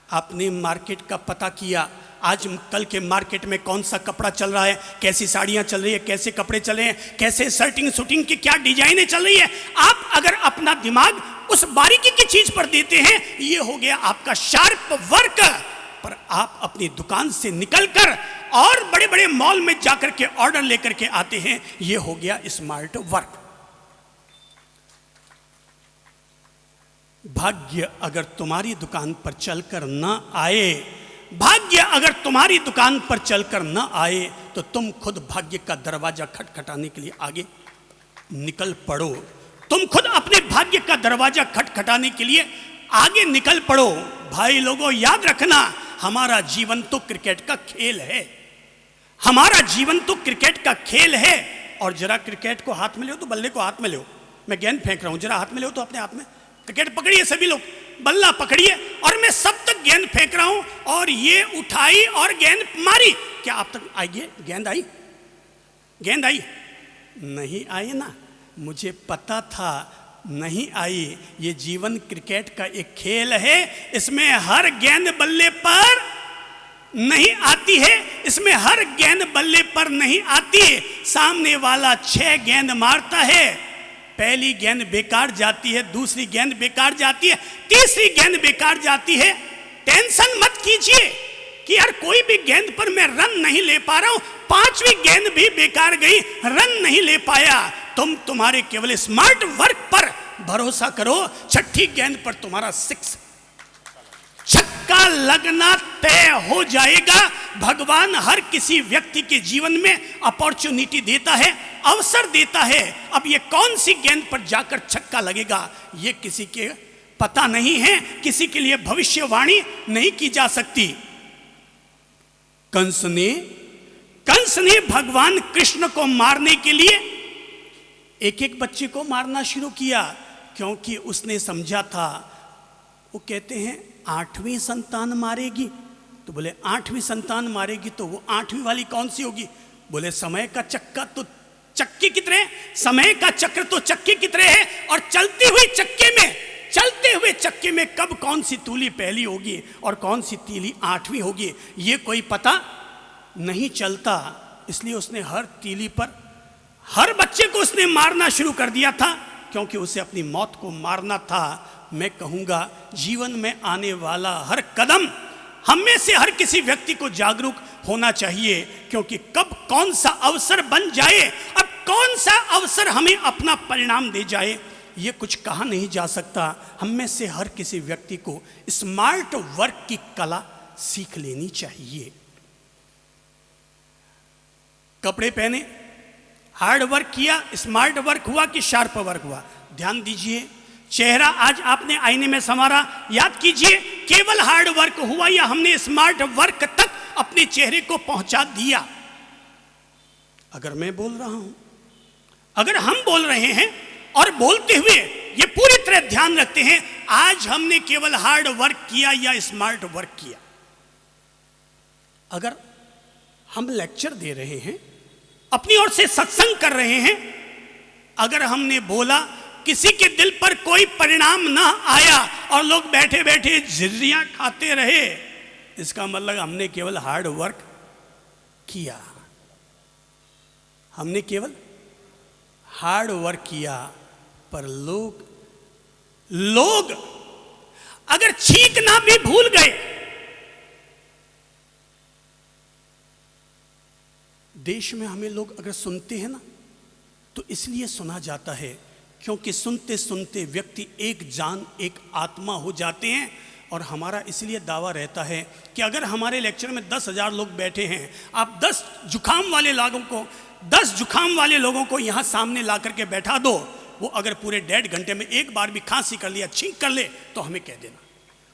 आपने मार्केट का पता किया, आज कल के मार्केट में कौन सा कपड़ा चल रहा है, कैसी साड़ियां चल रही है, कैसे कपड़े चले हैं, कैसे शूटिंग की क्या डिजाइनें चल रही है। आप अगर अपना दिमाग उस बारीकी की चीज पर देते हैं, ये हो गया आपका शार्प वर्क। पर आप अपनी दुकान से निकलकर और बड़े बड़े मॉल में जाकर के ऑर्डर लेकर के आते हैं, ये हो गया स्मार्ट वर्क। भाग्य अगर तुम्हारी दुकान पर चलकर न आए, तो तुम खुद भाग्य का दरवाजा खटखटाने के लिए आगे निकल पड़ो। तुम खुद अपने भाग्य का दरवाजा खटखटाने के लिए आगे निकल पड़ो। भाई लोगों, याद रखना, हमारा जीवन तो क्रिकेट का खेल है। और जरा क्रिकेट को हाथ में लो तो बल्ले को हाथ में लो। मैं गेंद फेंक रहा हूं, जरा हाथ में लो तो अपने हाथ में क्रिकेट पकड़िए, सभी लोग बल्ला पकड़िए और मैं सब तक गेंद फेंक रहा हूं और ये उठाई और गेंद मारी। क्या आप तक आई? गेंद आई? नहीं आई ना, मुझे पता था नहीं आई। ये जीवन क्रिकेट का एक खेल है, इसमें हर गेंद बल्ले पर नहीं आती है, इसमें हर गेंद बल्ले पर नहीं आती। सामने वाला 6 गेंद मारता है, पहली गेंद बेकार जाती है, दूसरी गेंद बेकार जाती है, तीसरी गेंद बेकार जाती है। टेंशन मत कीजिए कि यार कोई भी गेंद पर मैं रन नहीं ले पा रहा हूं, 5वीं गेंद भी बेकार गई, रन नहीं ले पाया। तुम तुम्हारे केवल स्मार्ट वर्क पर भरोसा करो, 6ठी गेंद पर तुम्हारा 6 छक्का लगना तय हो जाएगा। भगवान हर किसी व्यक्ति के जीवन में अपॉर्चुनिटी देता है, अवसर देता है। अब ये कौन सी गेंद पर जाकर छक्का लगेगा ये किसी के पता नहीं है, किसी के लिए भविष्यवाणी नहीं की जा सकती। कंस ने भगवान कृष्ण को मारने के लिए एक एक बच्चे को मारना शुरू किया, क्योंकि उसने समझा था, वो कहते हैं 8वीं संतान मारेगी, तो बोले 8वीं संतान मारेगी तो वो 8वीं वाली कौन सी होगी? बोले समय का चक्का तो चक्के की तरह, समय का चक्र तो चक्के की तरह है, और चलते हुए चक्के में कब कौन सी तीली पहली होगी और कौन सी तीली 8वीं होगी ये कोई पता नहीं चलता। इसलिए उसने हर तीली पर हर बच्चे को उसने मारना शुरू कर दिया था, क्योंकि उसे अपनी मौत को मारना था। मैं कहूंगा जीवन में आने वाला हर कदम हम में से हर किसी व्यक्ति को जागरूक होना चाहिए, क्योंकि कब कौन सा अवसर बन जाए, अब कौन सा अवसर हमें अपना परिणाम दे जाए, ये कुछ कहा नहीं जा सकता। हम में से हर किसी व्यक्ति को स्मार्ट वर्क की कला सीख लेनी चाहिए। कपड़े पहने, हार्ड वर्क किया, स्मार्ट वर्क हुआ कि शार्प वर्क हुआ? ध्यान दीजिए। चेहरा आज आपने आईने में संवारा, याद कीजिए केवल हार्ड वर्क हुआ या हमने स्मार्ट वर्क तक अपने चेहरे को पहुंचा दिया? अगर मैं बोल रहा हूं, अगर हम बोल रहे हैं और बोलते हुए ये पूरी तरह ध्यान रखते हैं, आज हमने केवल हार्ड वर्क किया या स्मार्ट वर्क किया? अगर हम लेक्चर दे रहे हैं, अपनी ओर से सत्संग कर रहे हैं, अगर हमने बोला किसी के दिल पर कोई परिणाम ना आया और लोग बैठे बैठे झिर्रियां खाते रहे, इसका मतलब हमने केवल हार्ड वर्क किया। हमने केवल हार्ड वर्क किया। पर लोग अगर छींकना भी भूल गए, देश में हमें लोग अगर सुनते हैं ना, तो इसलिए सुना जाता है क्योंकि सुनते सुनते व्यक्ति एक जान एक आत्मा हो जाते हैं। और हमारा इसलिए दावा रहता है कि अगर हमारे लेक्चर में 10,000 लोग बैठे हैं, आप 10 जुकाम वाले लोगों को यहाँ सामने ला करके बैठा दो, वो अगर पूरे 1.5 घंटे में एक बार भी खांसी कर लिया, छींक कर ले, तो हमें कह देना,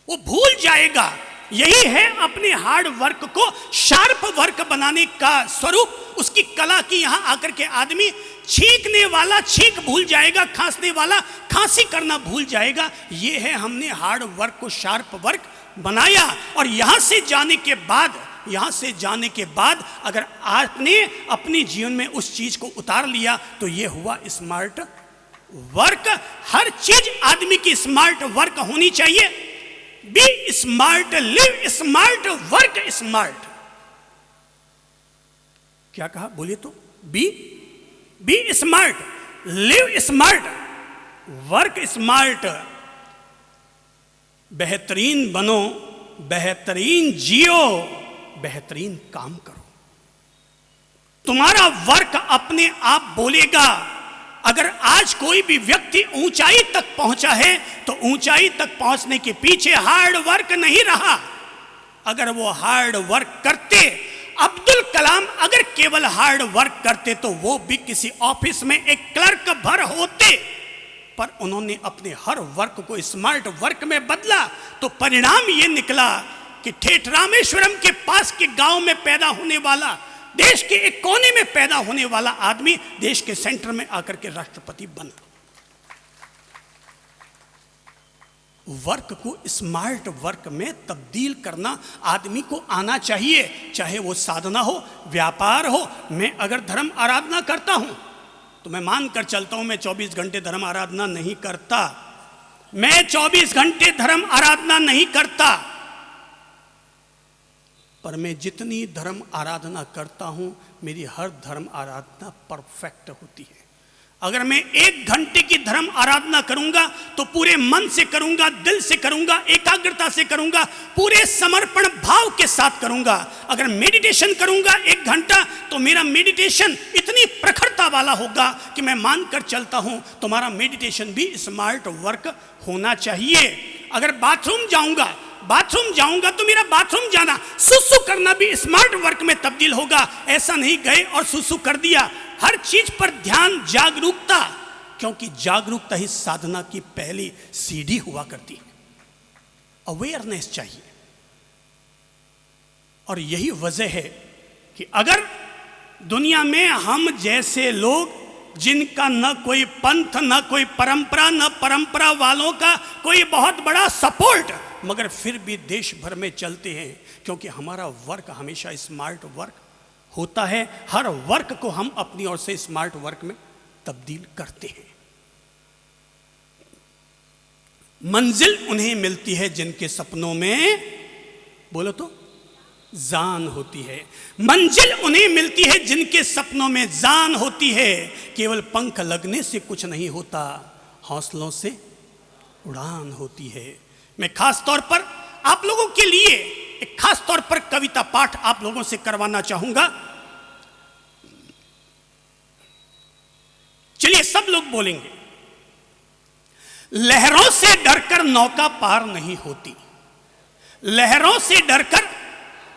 वो भूल जाएगा। यही है अपने हार्ड वर्क को शार्प वर्क बनाने का स्वरूप, उसकी कला की। यहाँ आकर के आदमी छींकने वाला छींक भूल जाएगा, खांसने वाला खांसी करना भूल जाएगा। ये है हमने हार्ड वर्क को शार्प वर्क बनाया। और यहाँ से जाने के बाद अगर आपने अपने जीवन में उस चीज को उतार लिया, तो ये हुआ स्मार्ट वर्क। हर चीज आदमी की स्मार्ट वर्क होनी चाहिए। Be smart, live smart, work smart. क्या कहा बोलिए तो? Be smart, live smart, work smart. बेहतरीन बनो, बेहतरीन जियो, बेहतरीन काम करो। तुम्हारा वर्क अपने आप बोलेगा। अगर आज कोई भी व्यक्ति ऊंचाई तक पहुंचा है, तो ऊंचाई तक पहुंचने के पीछे हार्ड वर्क नहीं रहा। अगर वो हार्ड वर्क करते, अब्दुल कलाम अगर केवल हार्ड वर्क करते, तो वो भी किसी ऑफिस में एक क्लर्क भर होते। पर उन्होंने अपने हर वर्क को स्मार्ट वर्क में बदला, तो परिणाम ये निकला कि ठेठ रामेश्वरम के पास के गांव में पैदा होने वाला, देश के एक कोने में पैदा होने वाला आदमी देश के सेंटर में आकर के राष्ट्रपति बना। वर्क को स्मार्ट वर्क में तब्दील करना आदमी को आना चाहिए, चाहे वो साधना हो, व्यापार हो। मैं अगर धर्म आराधना करता हूं, तो मैं मान कर चलता हूं मैं 24 घंटे धर्म आराधना नहीं करता। मैं 24 घंटे धर्म आराधना नहीं करता, पर मैं जितनी धर्म आराधना करता हूं, मेरी हर धर्म आराधना परफेक्ट होती है। अगर मैं 1 घंटे की धर्म आराधना करूंगा, तो पूरे मन से करूंगा, दिल से करूंगा, एकाग्रता से करूंगा, पूरे समर्पण भाव के साथ करूंगा। अगर मेडिटेशन करूंगा 1 घंटा, तो मेरा मेडिटेशन इतनी प्रखरता वाला होगा कि मैं मानकर चलता हूं तुम्हारा मेडिटेशन भी स्मार्ट वर्क होना चाहिए। अगर बाथरूम जाऊंगा बाथरूम जाऊंगा तो मेरा बाथरूम जाना, सुसु करना भी स्मार्ट वर्क में तब्दील होगा। ऐसा नहीं गए और सुसु कर दिया। हर चीज पर ध्यान, जागरूकता, क्योंकि जागरूकता ही साधना की पहली सीढ़ी हुआ करती है। अवेयरनेस चाहिए। और यही वजह है कि अगर दुनिया में हम जैसे लोग, जिनका न कोई पंथ, न कोई परंपरा, न परंपरा वालों का कोई बहुत बड़ा सपोर्ट, मगर फिर भी देश भर में चलते हैं, क्योंकि हमारा वर्क हमेशा स्मार्ट वर्क होता है। हर वर्क को हम अपनी ओर से स्मार्ट वर्क में तब्दील करते हैं। मंजिल उन्हें मिलती है जिनके सपनों में, बोलो तो, जान होती है। मंजिल उन्हें मिलती है जिनके सपनों में जान होती है। केवल पंख लगने से कुछ नहीं होता, हौसलों से उड़ान होती है। मैं खास तौर पर आप लोगों के लिए एक खास तौर पर कविता पाठ आप लोगों से करवाना चाहूंगा। चलिए सब लोग बोलेंगे। लहरों से डरकर नौका पार नहीं होती, लहरों से डरकर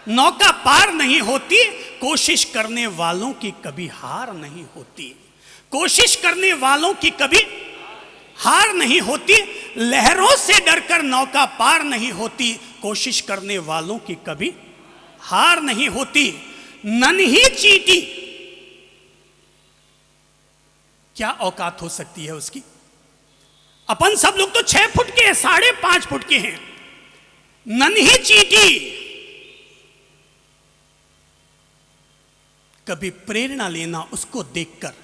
नौका पार नहीं होती, कोशिश करने वालों की कभी हार नहीं होती, कोशिश करने वालों की कभी हार नहीं होती। लहरों से डरकर नौका पार नहीं होती, कोशिश करने वालों की कभी हार नहीं होती। नन्ही चींटी, क्या औकात हो सकती है उसकी? अपन सब लोग तो 6 फुट के हैं, 5.5 फुट के हैं। नन्ही चींटी कभी प्रेरणा लेना उसको देखकर,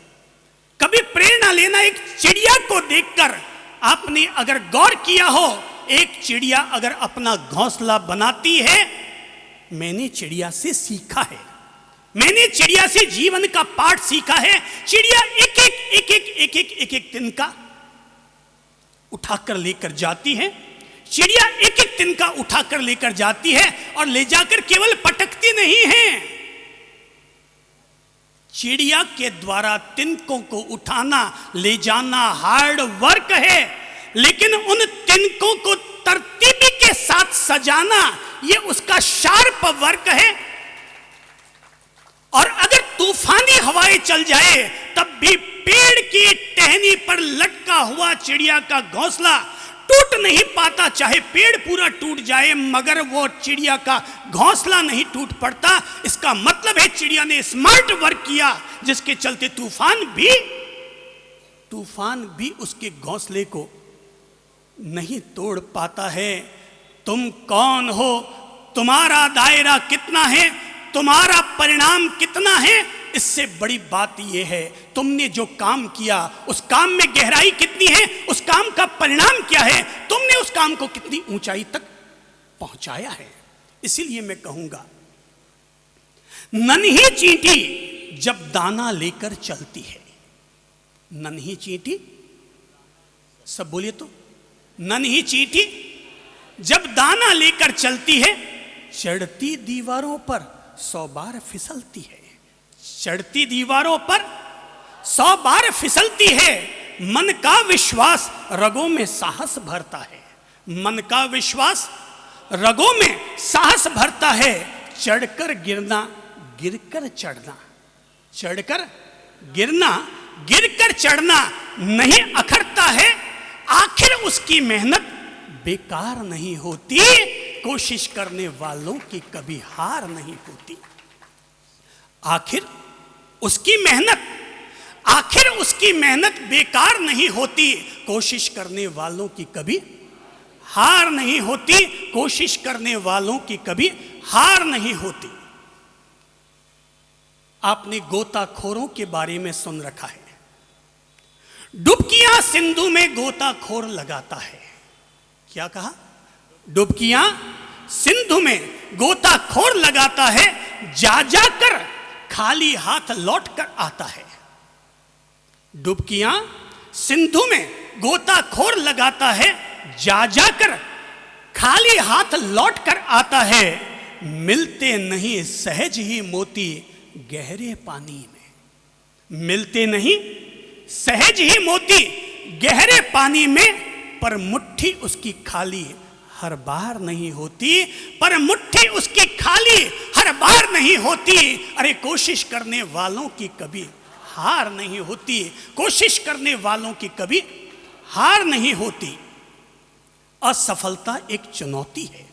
कभी प्रेरणा लेना एक चिड़िया को देखकर। आपने अगर गौर किया हो, एक चिड़िया अगर अपना घोंसला बनाती है, मैंने चिड़िया से सीखा है, मैंने चिड़िया से जीवन का पाठ सीखा है। चिड़िया एक एक तिनका उठाकर लेकर जाती है, चिड़िया एक एक तिनका उठाकर लेकर जाती है, और ले जाकर केवल पटकती नहीं है। चिड़िया के द्वारा तिनकों को उठाना, ले जाना हार्ड वर्क है, लेकिन उन तिनकों को तरतीबी के साथ सजाना, यह उसका शार्प वर्क है। और अगर तूफानी हवाएं चल जाए, तब भी पेड़ की टहनी पर लटका हुआ चिड़िया का घोंसला टूट नहीं पाता। चाहे पेड़ पूरा टूट जाए, मगर वो चिड़िया का घोंसला नहीं टूट पड़ता। इसका मतलब है चिड़िया ने स्मार्ट वर्क किया, जिसके चलते तूफान भी उसके घोंसले को नहीं तोड़ पाता है। तुम कौन हो, तुम्हारा दायरा कितना है, तुम्हारा परिणाम कितना है, इससे बड़ी बात यह है तुमने जो काम किया उस काम में गहराई कितनी है, उस काम का परिणाम क्या है, तुमने उस काम को कितनी ऊंचाई तक पहुंचाया है। इसीलिए मैं कहूंगा, नन्ही चींटी जब दाना लेकर चलती है, नन्ही चींटी, सब बोलिए तो, नन्ही चींटी जब दाना लेकर चलती है, चढ़ती दीवारों पर 100 बार फिसलती है, चढ़ती दीवारों पर 100 बार फिसलती है। मन का विश्वास रगों में साहस भरता है, मन का विश्वास रगों में साहस भरता है। चढ़कर गिरना, गिरकर चढ़ना, चढ़कर गिरना, गिरकर चढ़ना नहीं अखरता है। आखिर उसकी मेहनत बेकार नहीं होती, कोशिश करने वालों की कभी हार नहीं होती। आखिर उसकी मेहनत बेकार नहीं होती, कोशिश करने वालों की कभी हार नहीं होती, कोशिश करने वालों की कभी हार नहीं होती। आपने गोताखोरों के बारे में सुन रखा है, डुबकियां सिंधु में गोताखोर लगाता है। क्या कहा? डुबकियां सिंधु में गोताखोर लगाता है, जा जाकर खाली हाथ लौट कर आता है। डुबकियां सिंधु में गोताखोर लगाता है, जा जाकर खाली हाथ लौट कर आता है। मिलते नहीं सहज ही मोती गहरे पानी में, मिलते नहीं सहज ही मोती गहरे पानी में, पर मुट्ठी उसकी खाली हर बार नहीं होती, पर मुट्ठी उसकी खाली हर बार नहीं होती। अरे कोशिश करने वालों की कभी हार नहीं होती, कोशिश करने वालों की कभी हार नहीं होती। असफलता एक चुनौती है।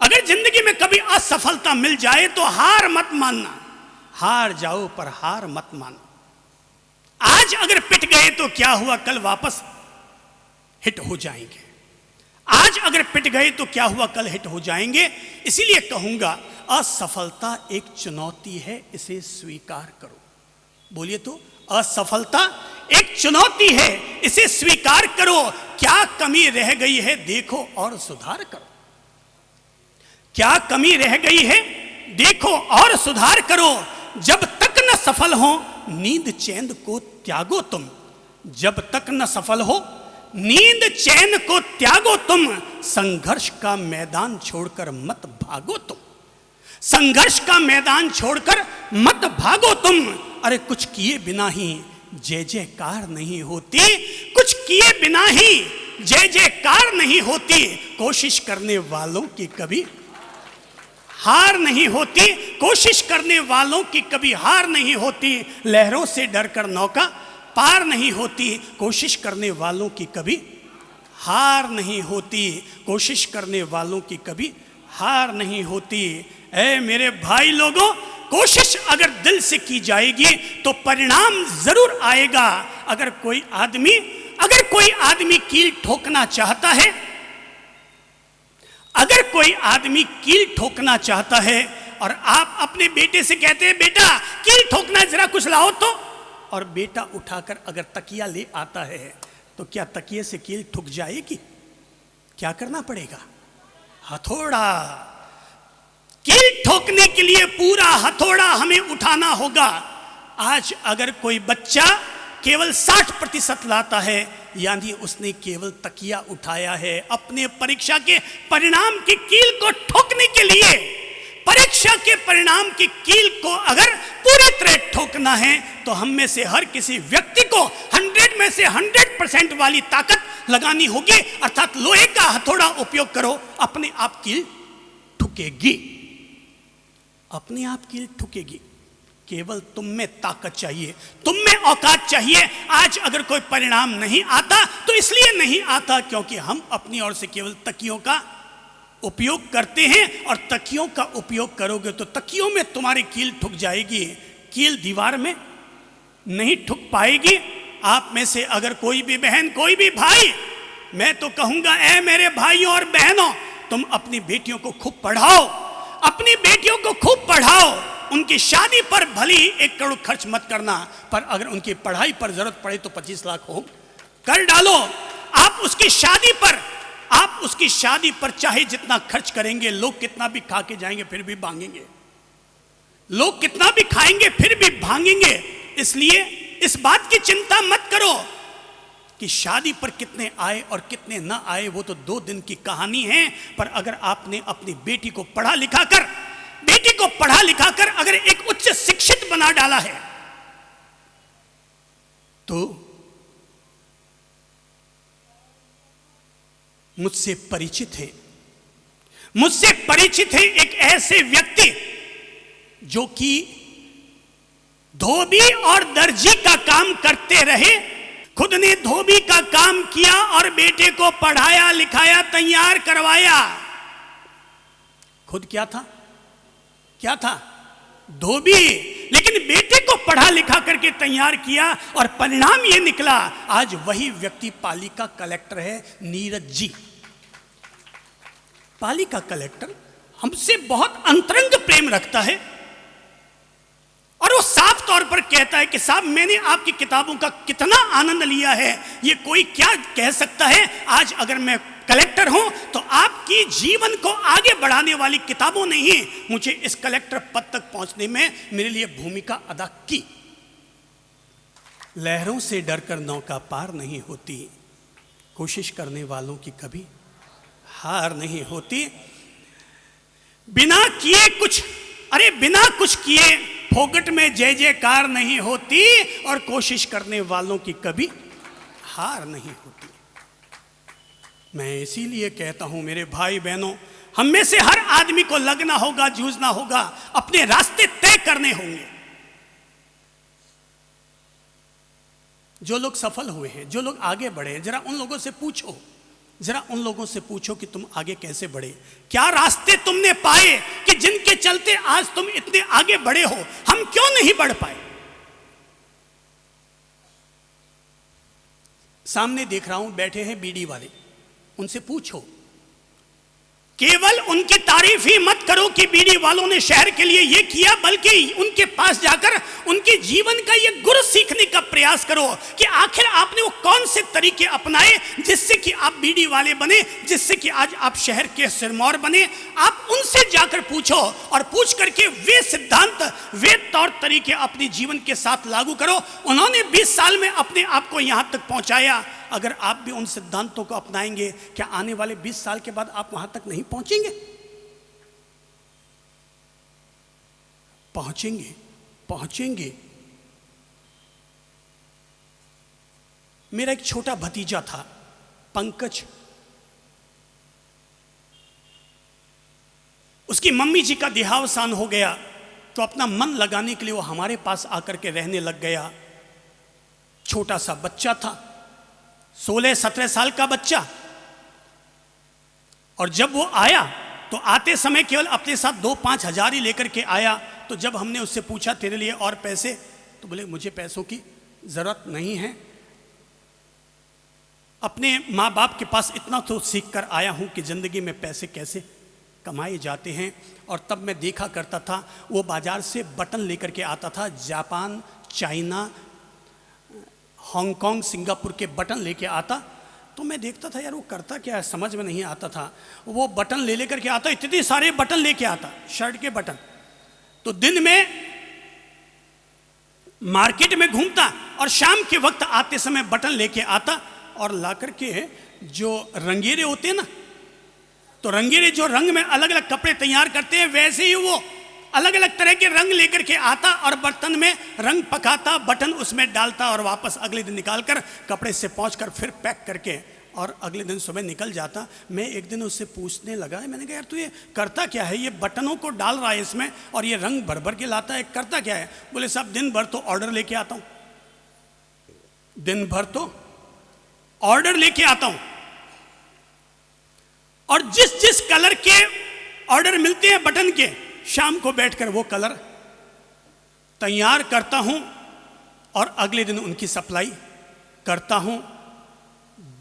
अगर जिंदगी में कभी असफलता मिल जाए तो हार मत मानना, हार जाओ पर हार मत मानो। आज अगर पिट गए तो क्या हुआ, कल वापस हिट हो जाएंगे। आज अगर पिट गए तो क्या हुआ, कल हिट हो जाएंगे। इसीलिए कहूंगा असफलता एक चुनौती है, इसे स्वीकार करो। बोलिए तो, असफलता एक चुनौती है, इसे स्वीकार करो। क्या कमी रह गई है देखो और सुधार करो। क्या कमी रह गई है देखो और सुधार करो। जब तक न सफल हो नींद चैन को त्यागो तुम, जब तक न सफल हो नींद चैन को त्यागो तुम। संघर्ष का मैदान छोड़कर मत भागो तुम, संघर्ष का मैदान छोड़कर मत भागो तुम। अरे कुछ किए बिना ही जय जयकार नहीं होती, कुछ किए बिना ही जय जयकार नहीं होती। कोशिश करने वालों की कभी हार नहीं होती, कोशिश करने वालों की कभी हार नहीं होती। लहरों से डरकर नौका पार नहीं होती, कोशिश करने वालों की कभी हार नहीं होती, कोशिश करने वालों की कभी हार नहीं होती। ऐ मेरे भाई लोगों, कोशिश अगर दिल से की जाएगी तो परिणाम जरूर आएगा। अगर कोई आदमी कील ठोकना चाहता है, अगर कोई आदमी कील ठोकना चाहता है और आप अपने बेटे से कहते हैं बेटा कील ठोकना जरा कुछ लाओ तो, और बेटा उठाकर अगर तकिया ले आता है तो क्या तकिए से कील ठुक जाएगी? क्या करना पड़ेगा? हथौड़ा। कील ठोकने के लिए पूरा हथौड़ा हमें उठाना होगा। आज अगर कोई बच्चा केवल 60% लाता है, यानी उसने केवल तकिया उठाया है अपने परीक्षा के परिणाम की कील को ठोकने के लिए। परीक्षा के परिणाम की कील को अगर पूरी तरह ठोकना है तो हम में से हर किसी व्यक्ति को 100 में से 100% वाली ताकत लगानी होगी, अर्थात लोहे का हथौड़ा उपयोग करो। अपने आप कील ठुकेगी, अपने आप कील ठुकेगी। केवल तुम में ताकत चाहिए, तुम में औकात चाहिए। आज अगर कोई परिणाम नहीं आता तो इसलिए नहीं आता क्योंकि हम अपनी ओर से केवल तकियों का उपयोग करते हैं, और तकियों का उपयोग करोगे तो तकियों में तुम्हारी कील ठुक जाएगी, कील दीवार में नहीं ठुक पाएगी। आप में से अगर कोई भी बहन, कोई भी भाई, मैं तो कहूंगा ऐ मेरे भाइयों और बहनों, तुम अपनी बेटियों को खूब पढ़ाओ, अपनी बेटियों को खूब पढ़ाओ। उनकी शादी पर भली 1 करोड़ खर्च मत करना, पर अगर उनकी पढ़ाई पर जरूरत पड़े तो 25 लाख हो कर डालो। आप उसकी शादी पर चाहे जितना खर्च करेंगे, लोग कितना भी खा के जाएंगे फिर भी भागेंगे, लोग कितना भी खाएंगे फिर भी भागेंगे। इसलिए इस बात की चिंता मत करो कि शादी पर कितने आए और कितने ना आए, वो तो 2 दिन की कहानी है। पर अगर आपने अपनी बेटी को पढ़ा लिखा कर अगर एक उच्च शिक्षित बना डाला है तो मुझसे परिचित है एक ऐसे व्यक्ति जो कि धोबी और दर्जी का काम करते रहे, खुद ने धोबी का काम किया और बेटे को पढ़ाया लिखाया तैयार करवाया। खुद क्या था धोबी, लेकिन बेटे को पढ़ा लिखा करके तैयार किया और परिणाम ये निकला। आज वही व्यक्ति पालिका कलेक्टर है, नीरज जी। पालिका कलेक्टर हमसे बहुत अंतरंग प्रेम रखता है और वो साफ तौर पर कहता है कि साहब मैंने आपकी किताबों का कितना आनंद लिया है, ये कोई क्या कह सकता है। आज अगर मैं कलेक्टर हूं तो आपकी जीवन को आगे बढ़ाने वाली किताबों ने ही मुझे इस कलेक्टर पद तक पहुंचने में मेरे लिए भूमिका अदा की। लहरों से डरकर नौका पार नहीं होती, कोशिश करने वालों की कभी हार नहीं होती। बिना कुछ किए फोकट में जय जयकार नहीं होती, और कोशिश करने वालों की कभी हार नहीं होती। मैं इसीलिए कहता हूं मेरे भाई बहनों, हम में से हर आदमी को लगना होगा, जूझना होगा, अपने रास्ते तय करने होंगे। जो लोग सफल हुए हैं, जो लोग आगे बढ़े हैं, जरा उन लोगों से पूछो, जरा उन लोगों से पूछो कि तुम आगे कैसे बढ़े, क्या रास्ते तुमने पाए कि जिनके चलते आज तुम इतने आगे बढ़े हो, हम क्यों नहीं बढ़ पाए। सामने देख रहा हूं बैठे हैं बीड़ी वाले, उनसे पूछो, केवल उनकी तारीफ ही मत करो कि बीड़ी वालों ने शहर के लिए यह किया, बल्कि उनके पास जाकर उनके जीवन का यह गुर सीखने का प्रयास करो कि आखिर आपने वो कौन से तरीके अपनाए जिससे कि आप बीड़ी वाले बने, जिससे कि आज आप शहर के सिरमौर बने। आप उनसे जाकर पूछो और पूछ करके वे सिद्धांत, वे तौर तरीके अपने जीवन के साथ लागू करो। उन्होंने 20 साल में अपने आप को यहां तक पहुंचाया, अगर आप भी उन सिद्धांतों को अपनाएंगे, क्या आने वाले 20 साल के बाद आप वहां तक नहीं पहुंचेंगे? पहुंचेंगे, पहुंचेंगे। मेरा एक छोटा भतीजा था, पंकज, उसकी मम्मी जी का देहावसान हो गया, तो अपना मन लगाने के लिए वो हमारे पास आकर के रहने लग गया। छोटा सा बच्चा था, 16-17 साल का बच्चा। और जब वो आया तो आते समय केवल अपने साथ 2-5 हज़ार ही लेकर के आया। तो जब हमने उससे पूछा तेरे लिए और पैसे, तो बोले मुझे पैसों की ज़रूरत नहीं है, अपने माँ बाप के पास इतना तो सीख कर आया हूँ कि ज़िंदगी में पैसे कैसे कमाए जाते हैं। और तब मैं देखा करता था वो बाज़ार से बटन लेकर के आता था, जापान, चाइना, हांगकांग, सिंगापुर के बटन लेके आता। तो मैं देखता था यार वो करता क्या है, समझ में नहीं आता था। वो बटन ले लेकर के आता, इतने सारे बटन लेके आता, शर्ट के बटन। तो दिन में मार्केट में घूमता और शाम के वक्त आते समय बटन लेके आता और ला करके जो रंगीरे होते हैं ना, तो रंगीरे जो रंग में अलग अलग कपड़े तैयार करते हैं, वैसे ही वो अलग अलग तरह के रंग लेकर के आता और बर्तन में रंग पकाता, बटन उसमें डालता और वापस अगले दिन निकालकर कपड़े से पोंछकर फिर पैक करके और अगले दिन सुबह निकल जाता। मैं एक दिन उससे पूछने लगा, मैंने कहा यार तू ये करता क्या है, ये बटनों को डाल रहा है इसमें और ये रंग भर भर के लाता है, करता क्या है? बोले साहब दिन भर तो ऑर्डर लेके आता हूँ, दिन भर तो ऑर्डर लेके आता हूँ, और जिस जिस कलर के ऑर्डर मिलते हैं बटन के, शाम को बैठकर वो कलर तैयार करता हूं और अगले दिन उनकी सप्लाई करता हूं।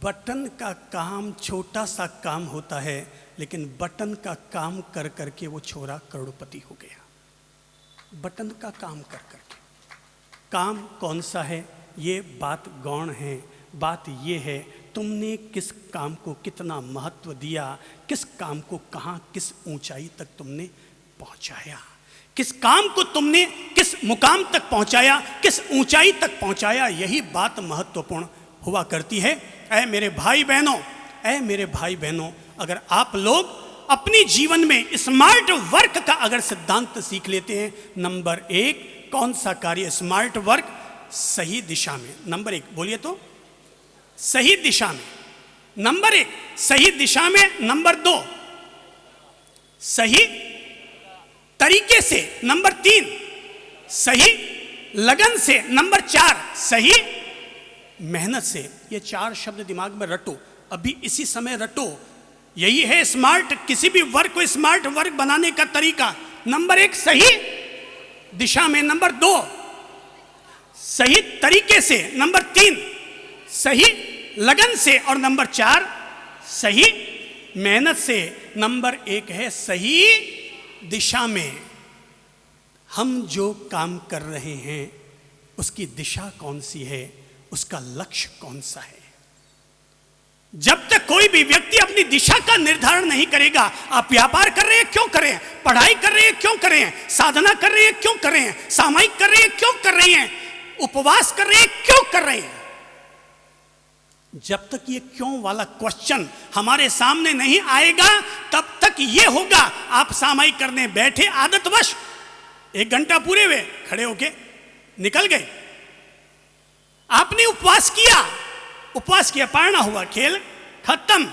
बटन का काम छोटा सा काम होता है, लेकिन बटन का काम कर करके वो छोरा करोड़पति हो गया। बटन का काम कर करके। काम कौन सा है ये बात गौण है। बात ये है तुमने किस काम को कितना महत्व दिया, किस काम को कहाँ किस ऊंचाई तक तुमने पहुंचाया, किस काम को तुमने किस मुकाम तक पहुंचाया, किस ऊंचाई तक पहुंचाया। यही बात महत्वपूर्ण हुआ करती है। ऐ मेरे भाई बहनों, ऐ मेरे भाई बहनों, अगर आप लोग अपने जीवन में स्मार्ट वर्क का अगर सिद्धांत सीख लेते हैं, नंबर 1 कौन सा कार्य स्मार्ट वर्क? सही दिशा में। नंबर 1 बोलिए तो, सही दिशा में। नंबर 1 सही दिशा में। नंबर 2 सही तरीके से। नंबर 3 सही लगन से। नंबर 4 सही मेहनत से। ये 4 शब्द दिमाग में रटो, अभी इसी समय रटो। यही है स्मार्ट, किसी भी वर्क को स्मार्ट वर्क बनाने का तरीका। नंबर 1 सही दिशा में। नंबर 2 सही तरीके से। नंबर 3 सही लगन से। और नंबर 4 सही मेहनत से। नंबर 1 है सही दिशा में। हम जो काम कर रहे हैं उसकी दिशा कौन सी है, उसका लक्ष्य कौन सा है? जब तक कोई भी व्यक्ति अपनी दिशा का निर्धारण नहीं करेगा, आप व्यापार कर रहे हैं क्यों कर रहे हैं, पढ़ाई कर रहे हैं क्यों कर रहे हैं, साधना कर रहे हैं क्यों कर रहे हैं, सामायिक कर रहे हैं क्यों कर रहे हैं, उपवास कर रहे हैं क्यों कर रहे हैं, जब तक ये क्यों वाला क्वेश्चन हमारे सामने नहीं आएगा तब तक ये होगा आप सामायिक करने बैठे, आदतवश 1 घंटा पूरे हुए, खड़े होके निकल गए। आपने उपवास किया, पारना हुआ, खेल खत्म,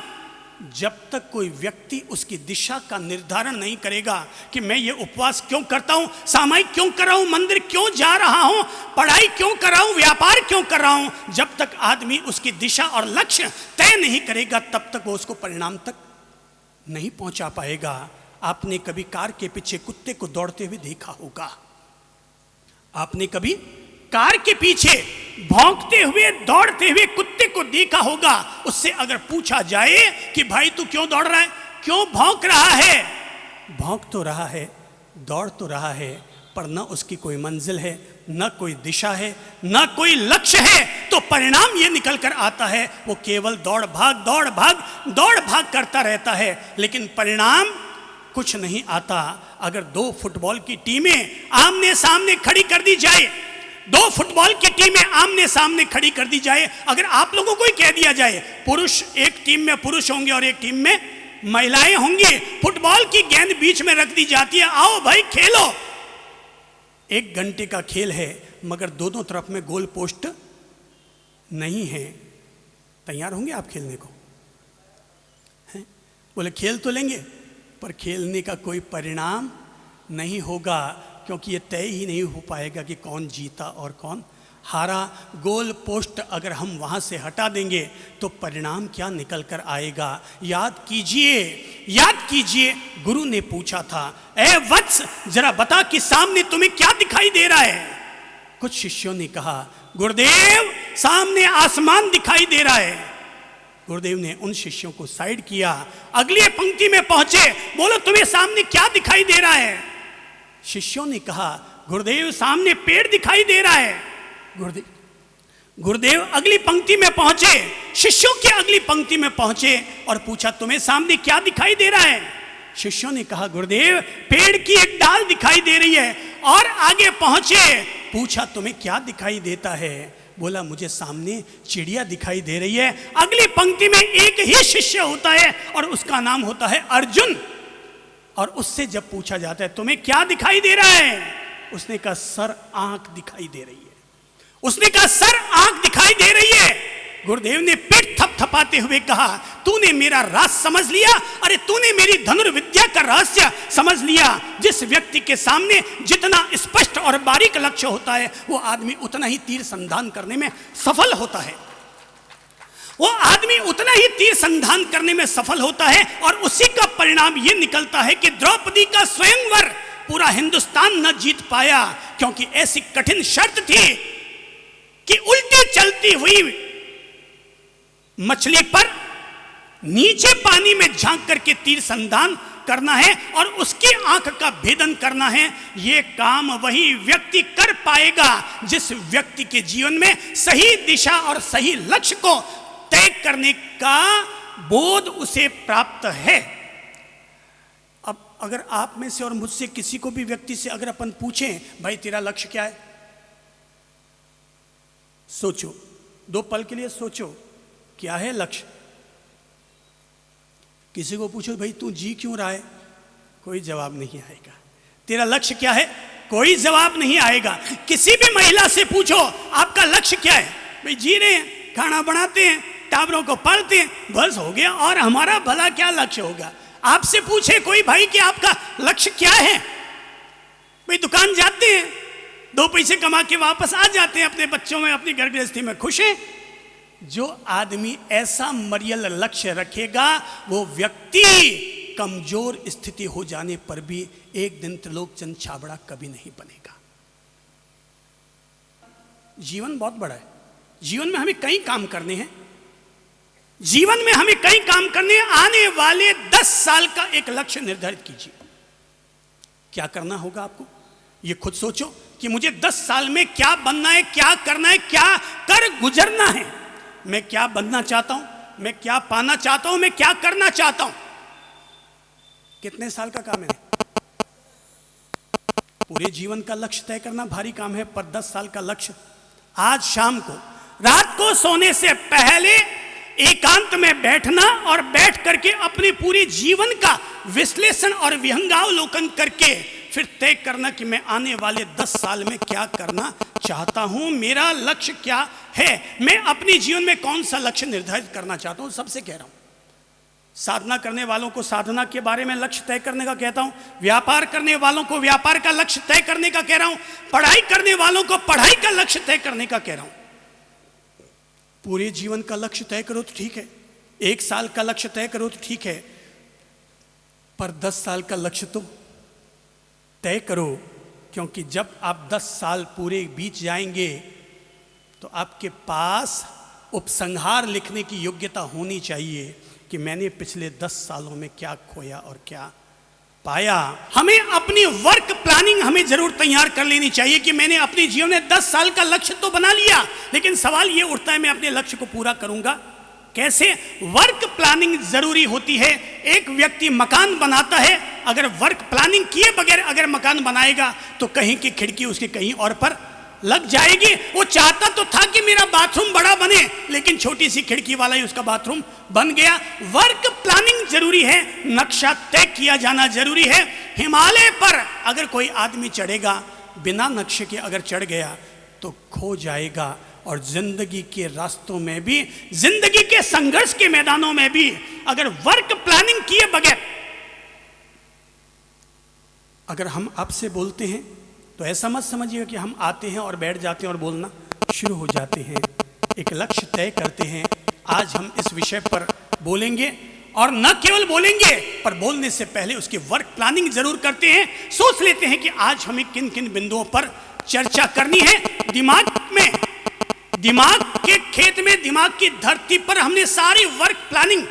जब तक कोई व्यक्ति उसकी दिशा का निर्धारण नहीं करेगा कि मैं ये उपवास क्यों करता हूं, सामायिक क्यों कर रहा हूं, मंदिर क्यों जा रहा हूं, पढ़ाई क्यों कर रहा हूं, व्यापार क्यों कर रहा हूं, जब तक आदमी उसकी दिशा और लक्ष्य तय नहीं करेगा तब तक वो उसको परिणाम तक नहीं पहुंचा पाएगा। आपने कभी कार के पीछे कुत्ते को दौड़ते हुए देखा होगा, आपने कभी कार के पीछे भौंकते हुए दौड़ते हुए कुत्ते को देखा होगा। उससे अगर पूछा जाए कि भाई तू क्यों दौड़ रहा है, क्यों भौंक रहा है, भौंक तो रहा है, दौड़ तो रहा है, पर न उसकी कोई मंजिल है, न कोई दिशा है, न कोई लक्ष्य है, तो परिणाम ये निकल कर आता है वो केवल दौड़ भाग करता रहता है, लेकिन परिणाम कुछ नहीं आता। अगर दो फुटबॉल की टीमें आमने सामने खड़ी कर दी जाए, दो फुटबॉल की टीमें आमने सामने खड़ी कर दी जाए, अगर आप लोगों को ही कह दिया जाए पुरुष एक टीम में पुरुष होंगे और एक टीम में महिलाएं होंगी, फुटबॉल की गेंद बीच में रख दी जाती है, आओ भाई खेलो, 1 घंटे का खेल है मगर दोनों तरफ में गोल पोस्ट नहीं है, तैयार होंगे आप खेलने को? हैं? बोले खेल तो लेंगे पर खेलने का कोई परिणाम नहीं होगा, क्योंकि ये तय ही नहीं हो पाएगा कि कौन जीता और कौन हारा। गोल पोस्ट अगर हम वहाँ से हटा देंगे तो परिणाम क्या निकल कर आएगा? याद कीजिए गुरु ने पूछा था, ए वत्स जरा बता कि सामने तुम्हें क्या दिखाई दे रहा है? कुछ शिष्यों ने कहा, गुरुदेव सामने आसमान दिखाई दे रहा है। गुरुदेव ने उन शिष्यों को साइड किया, अगली पंक्ति में पहुंचे, बोलो तुम्हें सामने क्या दिखाई दे रहा है? शिष्यों ने कहा, गुरुदेव सामने पेड़ दिखाई दे रहा है। गुरुदेव अगली पंक्ति में पहुंचे, शिष्यों की अगली पंक्ति में पहुंचे और पूछा, तुम्हें सामने क्या दिखाई दे रहा है? शिष्यों ने कहा, गुरुदेव पेड़ की एक डाल दिखाई दे रही है। और आगे पहुंचे, पूछा, तुम्हें क्या दिखाई देता है? बोला, मुझे सामने चिड़िया दिखाई दे रही है। अगली पंक्ति में एक ही शिष्य होता है और उसका नाम होता है अर्जुन, और उससे जब पूछा जाता है तुम्हें क्या दिखाई दे रहा है, उसने कहा सर आंख दिखाई दे रही है। उसने कहा सर आंख दिखाई दे रही है। गुरुदेव ने पीठ थपथपाते हुए कहा, तूने मेरा राज समझ लिया, अरे तूने मेरी धनुर्विद्या का रहस्य समझ लिया। जिस व्यक्ति के सामने जितना स्पष्ट और बारीक लक्ष्य होता है वो आदमी उतना ही तीर संधान करने में सफल होता है, वो आदमी उतना ही तीर संधान करने में सफल होता है। और उसी का परिणाम ये निकलता है कि द्रौपदी का स्वयंवर पूरा हिंदुस्तान न जीत पाया, क्योंकि ऐसी कठिन शर्त थी कि उल्टी चलती हुई मछली पर नीचे पानी में झांक करके तीर संधान करना है और उसकी आंख का भेदन करना है। यह काम वही व्यक्ति कर पाएगा जिस व्यक्ति के जीवन में सही दिशा और सही लक्ष्य को तय करने का बोध उसे प्राप्त है। अब अगर आप में से और मुझसे किसी को भी व्यक्ति से अगर अपन पूछें, भाई तेरा लक्ष्य क्या है, सोचो, 2 पल के लिए सोचो, क्या है लक्ष्य? किसी को पूछो, भाई तू जी क्यों रहा है, कोई जवाब नहीं आएगा। तेरा लक्ष्य क्या है, कोई जवाब नहीं आएगा। किसी भी महिला से पूछो आपका लक्ष्य क्या है, भाई जी रहे हैं, खाना बनाते हैं, टाबरों को पालते हैं, बस हो गया, और हमारा भला क्या लक्ष्य होगा। आपसे पूछे कोई भाई कि आपका लक्ष्य क्या है, भाई दुकान जाते हैं, 2 पैसे कमा के वापस आ जाते हैं, अपने बच्चों में अपनी घर गृहस्थी में खुश हैं। जो आदमी ऐसा मरियल लक्ष्य रखेगा वो व्यक्ति कमजोर स्थिति हो जाने पर भी एक दिन त्रिलोकचंद छाबड़ा कभी नहीं बनेगा। जीवन बहुत बड़ा है, जीवन में हमें कई काम करने हैं, जीवन में हमें कई काम करने हैं। आने वाले 10 साल का एक लक्ष्य निर्धारित कीजिए, क्या करना होगा आपको, ये खुद सोचो कि मुझे 10 साल में क्या बनना है, क्या करना है, क्या कर गुजरना है, मैं क्या बनना चाहता हूं, मैं क्या पाना चाहता हूं, मैं क्या करना चाहता हूं। कितने साल का काम है? पूरे जीवन का लक्ष्य तय करना भारी काम है, पर 10 साल का लक्ष्य आज शाम को, रात को सोने से पहले एकांत में बैठना और बैठ करके अपने पूरे जीवन का विश्लेषण और विहंगावलोकन करके फिर तय करना कि मैं आने वाले 10 साल में क्या करना चाहता हूं, मेरा लक्ष्य क्या है, मैं अपने जीवन में कौन सा लक्ष्य निर्धारित करना चाहता हूं। सबसे कह रहा हूं साधना करने वालों को साधना के बारे में लक्ष्य तय करने का कहता हूं, व्यापार करने वालों को व्यापार का लक्ष्य तय करने का कह रहा हूं, पढ़ाई करने वालों को पढ़ाई का लक्ष्य तय करने का कह रहा हूं। पूरे जीवन का लक्ष्य तय करो तो ठीक है, 1 साल का लक्ष्य तय करो तो ठीक है, पर 10 साल का लक्ष्य तो तय करो, क्योंकि जब आप 10 साल पूरे बीत जाएंगे तो आपके पास उपसंहार लिखने की योग्यता होनी चाहिए कि मैंने पिछले 10 सालों में क्या खोया और क्या पाया। हमें अपनी वर्क प्लानिंग हमें जरूर तैयार कर लेनी चाहिए कि मैंने अपने जीवन में 10 साल का लक्ष्य तो बना लिया, लेकिन सवाल ये उठता है मैं अपने लक्ष्य को पूरा करूंगा कैसे? वर्क प्लानिंग जरूरी होती है। एक व्यक्ति मकान बनाता है, अगर वर्क प्लानिंग किए बगैर अगर मकान बनाएगा तो कहीं की खिड़की उसके कहीं और पर लग जाएगी। वो चाहता तो था कि मेरा बाथरूम बड़ा बने, लेकिन छोटी सी खिड़की वाला ही उसका बाथरूम बन गया। वर्क प्लानिंग जरूरी है, नक्शा तय किया जाना जरूरी है। हिमालय पर अगर कोई आदमी चढ़ेगा बिना नक्शे के अगर चढ़ गया तो खो जाएगा, और जिंदगी के रास्तों में भी, जिंदगी के संघर्ष के मैदानों में भी अगर वर्क प्लानिंग किए बगैर अगर हम आपसे बोलते हैं तो ऐसा मत समझिएगा कि हम आते हैं और बैठ जाते हैं और बोलना शुरू हो जाते हैं। एक लक्ष्य तय करते हैं, आज हम इस विषय पर बोलेंगे, और न केवल बोलेंगे पर बोलने से पहले उसकी वर्क प्लानिंग जरूर करते हैं। सोच लेते हैं कि आज हमें किन किन बिंदुओं पर चर्चा करनी है। दिमाग में, दिमाग के खेत में, दिमाग की धरती पर हमने सारी वर्क प्लानिंग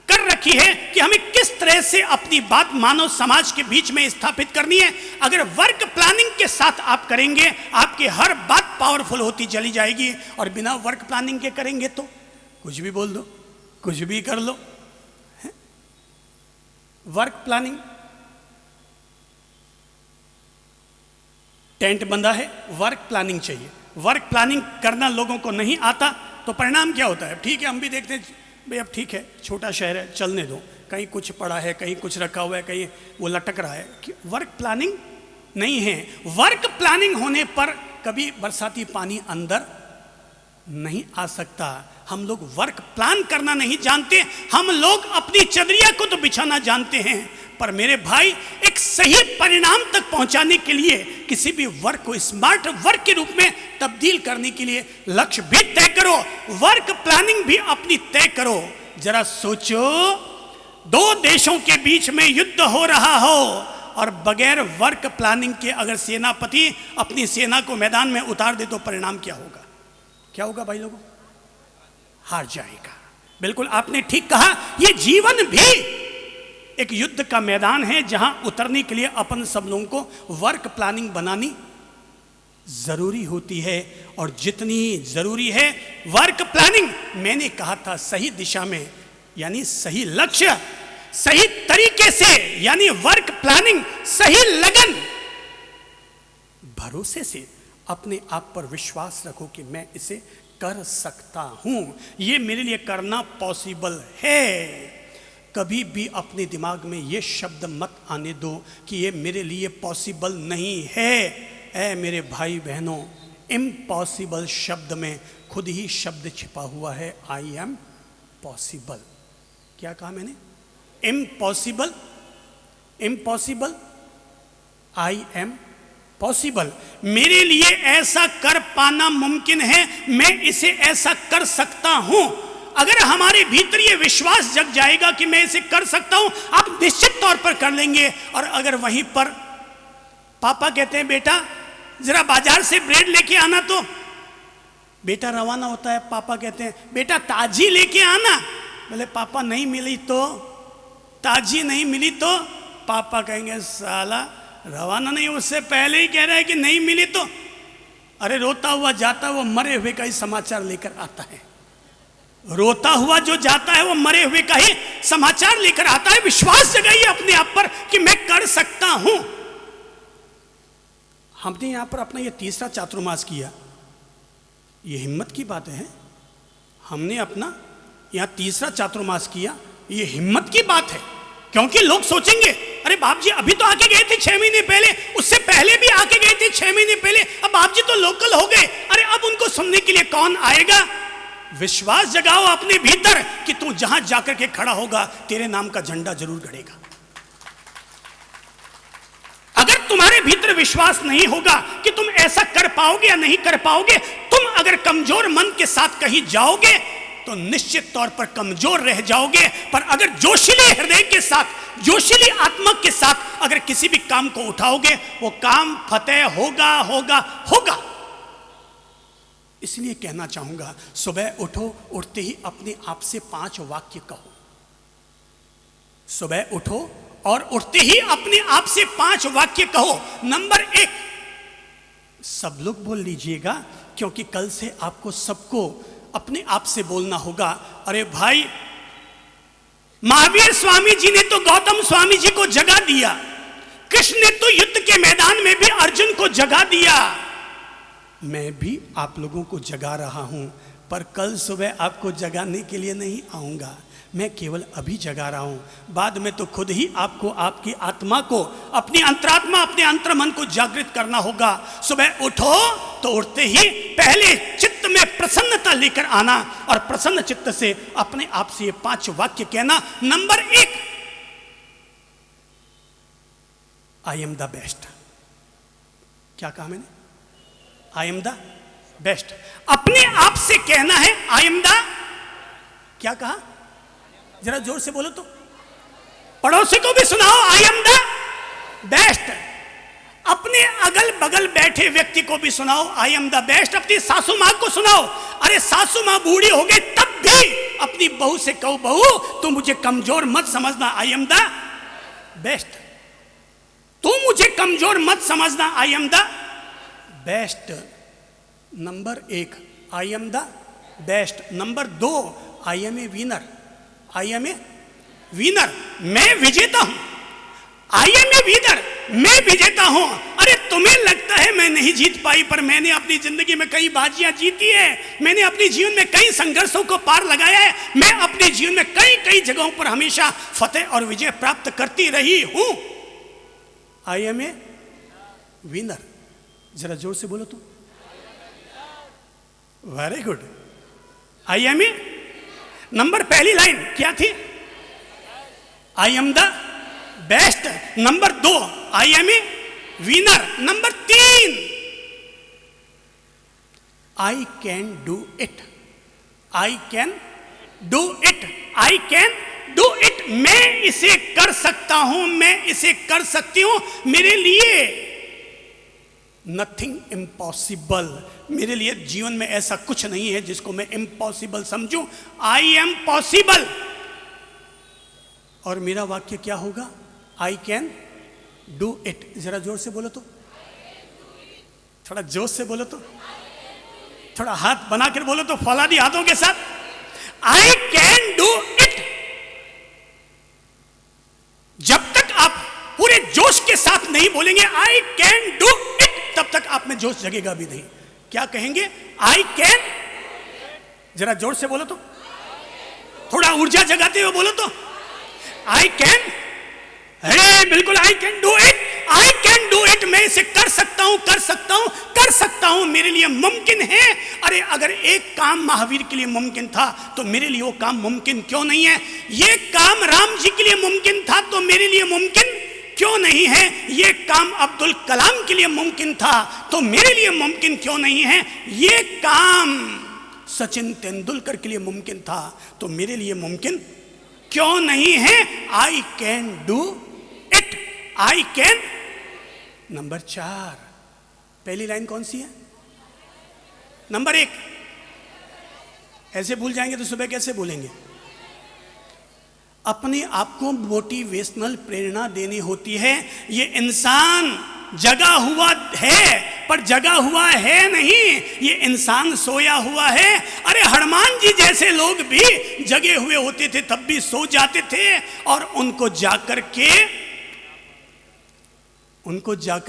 कर रखी है कि हमें किस तरह से अपनी बात मानव समाज के बीच में स्थापित करनी है। अगर वर्क प्लानिंग के साथ आप करेंगे, आपकी हर बात पावरफुल होती चली जाएगी, और बिना वर्क प्लानिंग के करेंगे तो कुछ भी बोल दो, कुछ भी कर लो। वर्क प्लानिंग, टेंट बंधा है, वर्क प्लानिंग चाहिए। वर्क प्लानिंग करना लोगों को नहीं आता तो परिणाम क्या होता है? ठीक है, हम भी देखते हैं भाई, अब ठीक है, छोटा शहर है, चलने दो, कहीं कुछ पड़ा है, कहीं कुछ रखा हुआ है, कहीं वो लटक रहा है। वर्क प्लानिंग नहीं है। वर्क प्लानिंग होने पर कभी बरसाती पानी अंदर नहीं आ सकता। हम लोग वर्क प्लान करना नहीं जानते। हम लोग अपनी चदरिया को तो बिछाना जानते हैं, पर मेरे भाई एक सही परिणाम तक पहुंचाने के लिए किसी भी वर्क को स्मार्ट वर्क के रूप में तब्दील करने के लिए लक्ष्य भी तय करो, वर्क प्लानिंग भी अपनी तय करो। जरा सोचो, 2 देशों के बीच में युद्ध हो रहा हो और बगैर वर्क प्लानिंग के अगर सेनापति अपनी सेना को मैदान में उतार दे तो परिणाम क्या होगा? क्या होगा भाई लोगों? हार जाएगा। बिल्कुल आपने ठीक कहा, ये जीवन भी एक युद्ध का मैदान है जहां उतरने के लिए अपन सब लोगों को वर्क प्लानिंग बनानी जरूरी होती है। और जितनी जरूरी है वर्क प्लानिंग, मैंने कहा था सही दिशा में, यानी सही लक्ष्य, सही तरीके से, यानी वर्क प्लानिंग, सही लगन, भरोसे से अपने आप पर विश्वास रखो कि मैं इसे कर सकता हूं, ये मेरे लिए करना पॉसिबल है। कभी भी अपने दिमाग में ये शब्द मत आने दो कि ये मेरे लिए पॉसिबल नहीं है। ऐ मेरे भाई बहनों, इम्पॉसिबल शब्द में खुद ही शब्द छिपा हुआ है, आई एम पॉसिबल। क्या कहा मैंने? Impossible, impossible, I am possible. मेरे लिए ऐसा कर पाना मुमकिन है, मैं इसे ऐसा कर सकता हूं। अगर हमारे भीतर ये विश्वास जग जाएगा कि मैं इसे कर सकता हूं, आप निश्चित तौर पर कर लेंगे। और अगर वहीं पर पापा कहते हैं बेटा जरा बाजार से ब्रेड लेके आना, तो बेटा रवाना होता है, पापा कहते हैं बेटा ताजी लेके आना। बोले पापा नहीं मिली तो, ताजी नहीं मिली तो, पापा कहेंगे साला रवाना नहीं, उससे पहले ही कह रहा है कि नहीं मिली तो। अरे रोता हुआ जाता है वो मरे हुए का ही समाचार लेकर आता है। रोता हुआ जो जाता है वो मरे हुए का ही समाचार लेकर आता है। विश्वास जगाइए अपने आप पर कि मैं कर सकता हूं। हमने यहां पर अपना ये 3रा चातुर्मास किया, ये हिम्मत की बात है। हमने अपना यहां 3रा चातुर्मास किया, ये हिम्मत की बात है। क्योंकि लोग सोचेंगे अरे बाप जी अभी तो आके गए थे 6 महीने पहले, उससे पहले भी आके गए थे 6 महीने पहले, अब बाप जी तो लोकल हो गए, अरे अब उनको सुनने के लिए कौन आएगा? विश्वास जगाओ अपने भीतर कि तू जहां जाकर के खड़ा होगा तेरे नाम का झंडा जरूर गड़ेगा। अगर तुम्हारे भीतर विश्वास नहीं होगा कि तुम ऐसा कर पाओगे या नहीं कर पाओगे, तुम अगर कमजोर मन के साथ कहीं जाओगे तो निश्चित तौर पर कमजोर रह जाओगे। पर अगर जोशीले हृदय के साथ, जोशीली आत्मा के साथ अगर किसी भी काम को उठाओगे, वो काम फतेह होगा होगा होगा। इसलिए कहना चाहूंगा, सुबह उठो, उठते ही अपने आप से 5 वाक्य कहो। सुबह उठो और उठते ही अपने आप से 5 वाक्य कहो। नंबर 1, सब लोग बोल लीजिएगा, क्योंकि कल से आपको सबको अपने आप से बोलना होगा। अरे भाई, महावीर स्वामी जी ने तो गौतम स्वामी जी को जगा दिया, कृष्ण ने तो युद्ध के मैदान में भी अर्जुन को जगा दिया। मैं भी आप लोगों को जगा रहा हूं, पर कल सुबह आपको जगाने के लिए नहीं आऊंगा। मैं केवल अभी जगा रहा हूं, बाद में तो खुद ही आपको, आपकी आत्मा को, अपनी अंतरात्मा, अपने अंतर्मन को जागृत करना होगा। सुबह उठो तो उठते ही पहले चित्त में प्रसन्नता लेकर आना और प्रसन्न चित्त से अपने आप से ये 5 वाक्य कहना। Number 1, I am the best. क्या कहा मैंने? आई एम द बेस्ट। अपने आप से कहना है आई एम द, क्या कहा? जरा जोर से बोलो तो, पड़ोसी को भी सुनाओ, आई एम द बेस्ट। अपने अगल बगल बैठे व्यक्ति को भी सुनाओ, आई एम द बेस्ट। अपनी सासू मां को सुनाओ। अरे सासू मां बूढ़ी हो गई तब भी अपनी बहू से कहो, बहू तू मुझे कमजोर मत समझना, आई एम द बेस्ट। तू मुझे कमजोर मत समझना, I am the best. Number 1, I am the best. Number 2, I am a winner. I am a winner, मैं विजेता हूं। आई एम ए विनर, मैं विजेता हूं। अरे तुम्हें लगता है मैं नहीं जीत पाई, पर मैंने अपनी जिंदगी में कई बाजियां जीती है। मैंने अपने जीवन में कई संघर्षों को पार लगाया है। मैं अपने जीवन में कई कई जगहों पर हमेशा फतेह और विजय प्राप्त करती रही हूं। I am a winner. जरा जोर से बोलो तो। Very good. I am a, number पहली लाइन क्या थी? I am the best. Number 2, I am a winner. Number 3, I can do it. I can do it. I can do it. मैं इसे कर सकता हूं, मैं इसे कर सकती हूं। मेरे लिए नथिंग इम्पॉसिबल। मेरे लिए जीवन में ऐसा कुछ नहीं है जिसको मैं इम्पॉसिबल समझूं। I am possible. और मेरा वाक्य क्या होगा? I can do it. जरा जोर से बोलो तो, थोड़ा जोर से बोलो तो, थोड़ा हाथ बनाकर बोलो तो, फौलादी हाथों के साथ। आई कैन डू इट। जब तक आप पूरे जोश के साथ नहीं बोलेंगे आई कैन डू इट, तब तक आप में जोश जगेगा भी नहीं। क्या कहेंगे? I can. जरा जोर से बोलो तो, थोड़ा ऊर्जा जगाते हुए बोलो तो, आई कैन। अरे बिल्कुल, आई can do it. I can do it. मैं इसे कर सकता हूं, कर सकता हूं, कर सकता हूं। मेरे लिए मुमकिन है। अरे अगर एक काम महावीर के लिए मुमकिन था तो मेरे लिए वो काम मुमकिन क्यों नहीं है? ये काम राम जी के लिए मुमकिन था तो मेरे लिए मुमकिन क्यों नहीं है? ये काम अब्दुल कलाम के लिए मुमकिन था तो मेरे लिए मुमकिन क्यों नहीं है? ये काम सचिन तेंदुलकर के लिए मुमकिन था तो मेरे लिए मुमकिन क्यों नहीं है? आई can do it. I can. Number 4, पहली लाइन कौन सी है? नंबर 1। ऐसे भूल जाएंगे तो सुबह कैसे बोलेंगे? अपने आप को मोटिवेशनल प्रेरणा देनी होती है। ये इंसान जगा हुआ है पर जगा हुआ है नहीं, ये इंसान सोया हुआ है। अरे हनुमान जी जैसे लोग भी जगे हुए होते थे तब भी सो जाते थे और उनको जाकर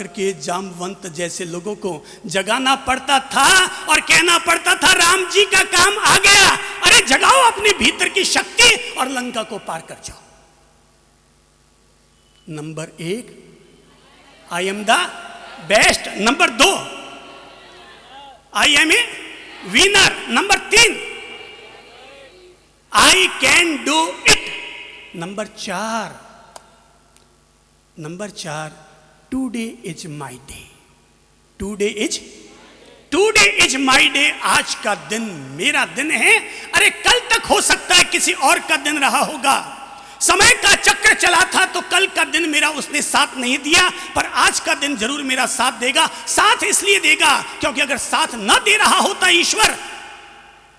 के जामवंत जैसे लोगों को जगाना पड़ता था और कहना पड़ता था राम जी का काम आ गया। अरे जगाओ अपने भीतर की शक्ति और लंका को पार कर जाओ। Number 1, I am the best. Number 2, I am a winner. Number 3, I can do it. Number चार, today is my day. Today is my day. आज का दिन मेरा दिन है। अरे कल तक हो सकता है किसी और का दिन रहा होगा। समय का चक्र चला था तो कल का दिन मेरा उसने साथ नहीं दिया, पर आज का दिन जरूर मेरा साथ देगा। साथ इसलिए देगा क्योंकि अगर साथ ना दे रहा होता ईश्वर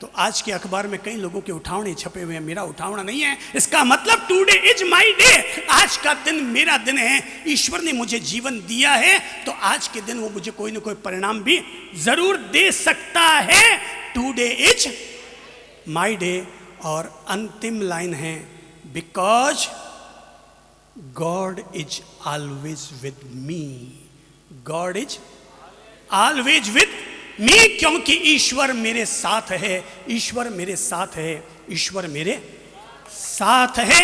तो आज के अखबार में कई लोगों के उठावने छपे हुए हैं, मेरा उठावना नहीं है। इसका मतलब टुडे इज माई डे, आज का दिन मेरा दिन है। ईश्वर ने मुझे जीवन दिया है तो आज के दिन वो मुझे कोई ना कोई परिणाम भी जरूर दे सकता है। Today is my day. और अंतिम लाइन है, because God is always with me. God is always with मी, क्योंकि ईश्वर मेरे साथ है। ईश्वर मेरे साथ है। ईश्वर मेरे साथ है।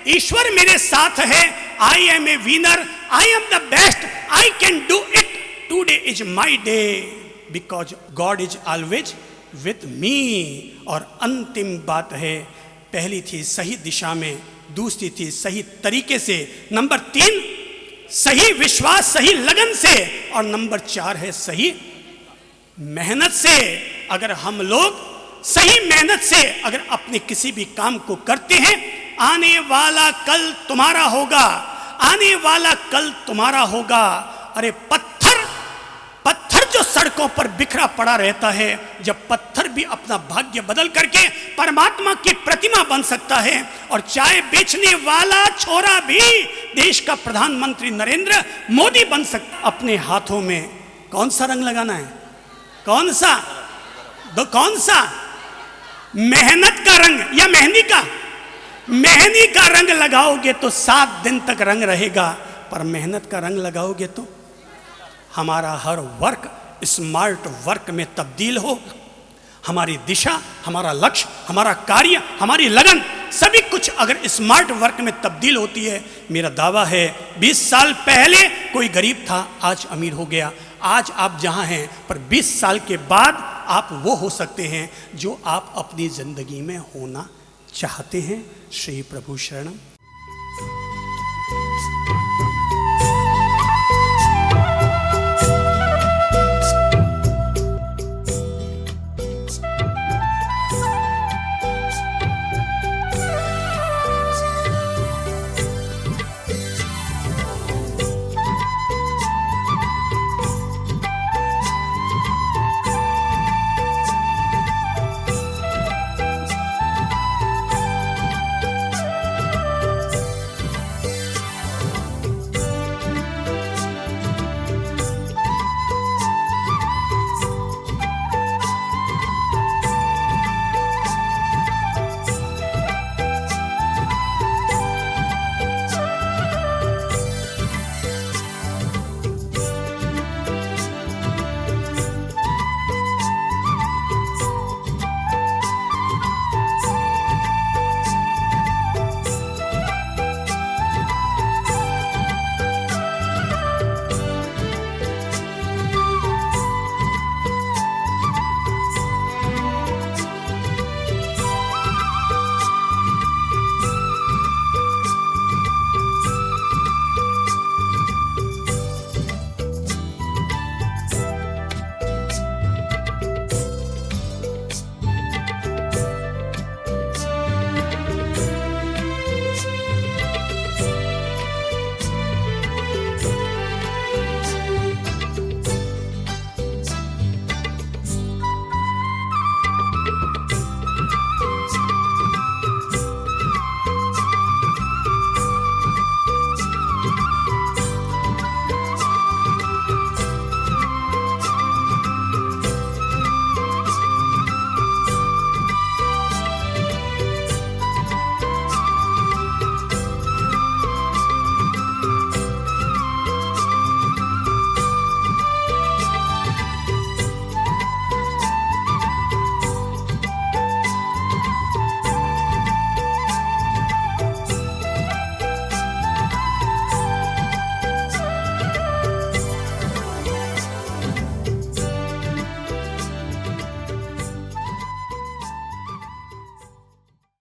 ईश्वर मेरे साथ है। I am a winner, I am the best, I can do it. Today is my day because God is always with me. और अंतिम बात है, पहली थी सही दिशा में, दूसरी थी सही तरीके से, नंबर 3 सही विश्वास सही लगन से, और नंबर 4 है सही मेहनत से। अगर हम लोग सही मेहनत से अगर अपने किसी भी काम को करते हैं, आने वाला कल तुम्हारा होगा। आने वाला कल तुम्हारा होगा। अरे पत्थर जो सड़कों पर बिखरा पड़ा रहता है, जब पत्थर भी अपना भाग्य बदल करके परमात्मा की प्रतिमा बन सकता है, और चाय बेचने वाला छोरा भी देश का प्रधानमंत्री नरेंद्र मोदी बन सकता। अपने हाथों में कौन सा रंग लगाना है? कौन सा? मेहनत का रंग या मेहंदी का? मेहंदी का रंग लगाओगे तो 7 दिन तक रंग रहेगा, पर मेहनत का रंग लगाओगे तो हमारा हर वर्क स्मार्ट वर्क में तब्दील हो। हमारी दिशा, हमारा लक्ष्य, हमारा कार्य, हमारी लगन, सभी कुछ अगर स्मार्ट वर्क में तब्दील होती है, मेरा दावा है 20 साल पहले कोई गरीब था, आज अमीर हो गया। आज आप जहां हैं, पर 20 साल के बाद आप वो हो सकते हैं जो आप अपनी जिंदगी में होना चाहते हैं। श्री प्रभु शरणम।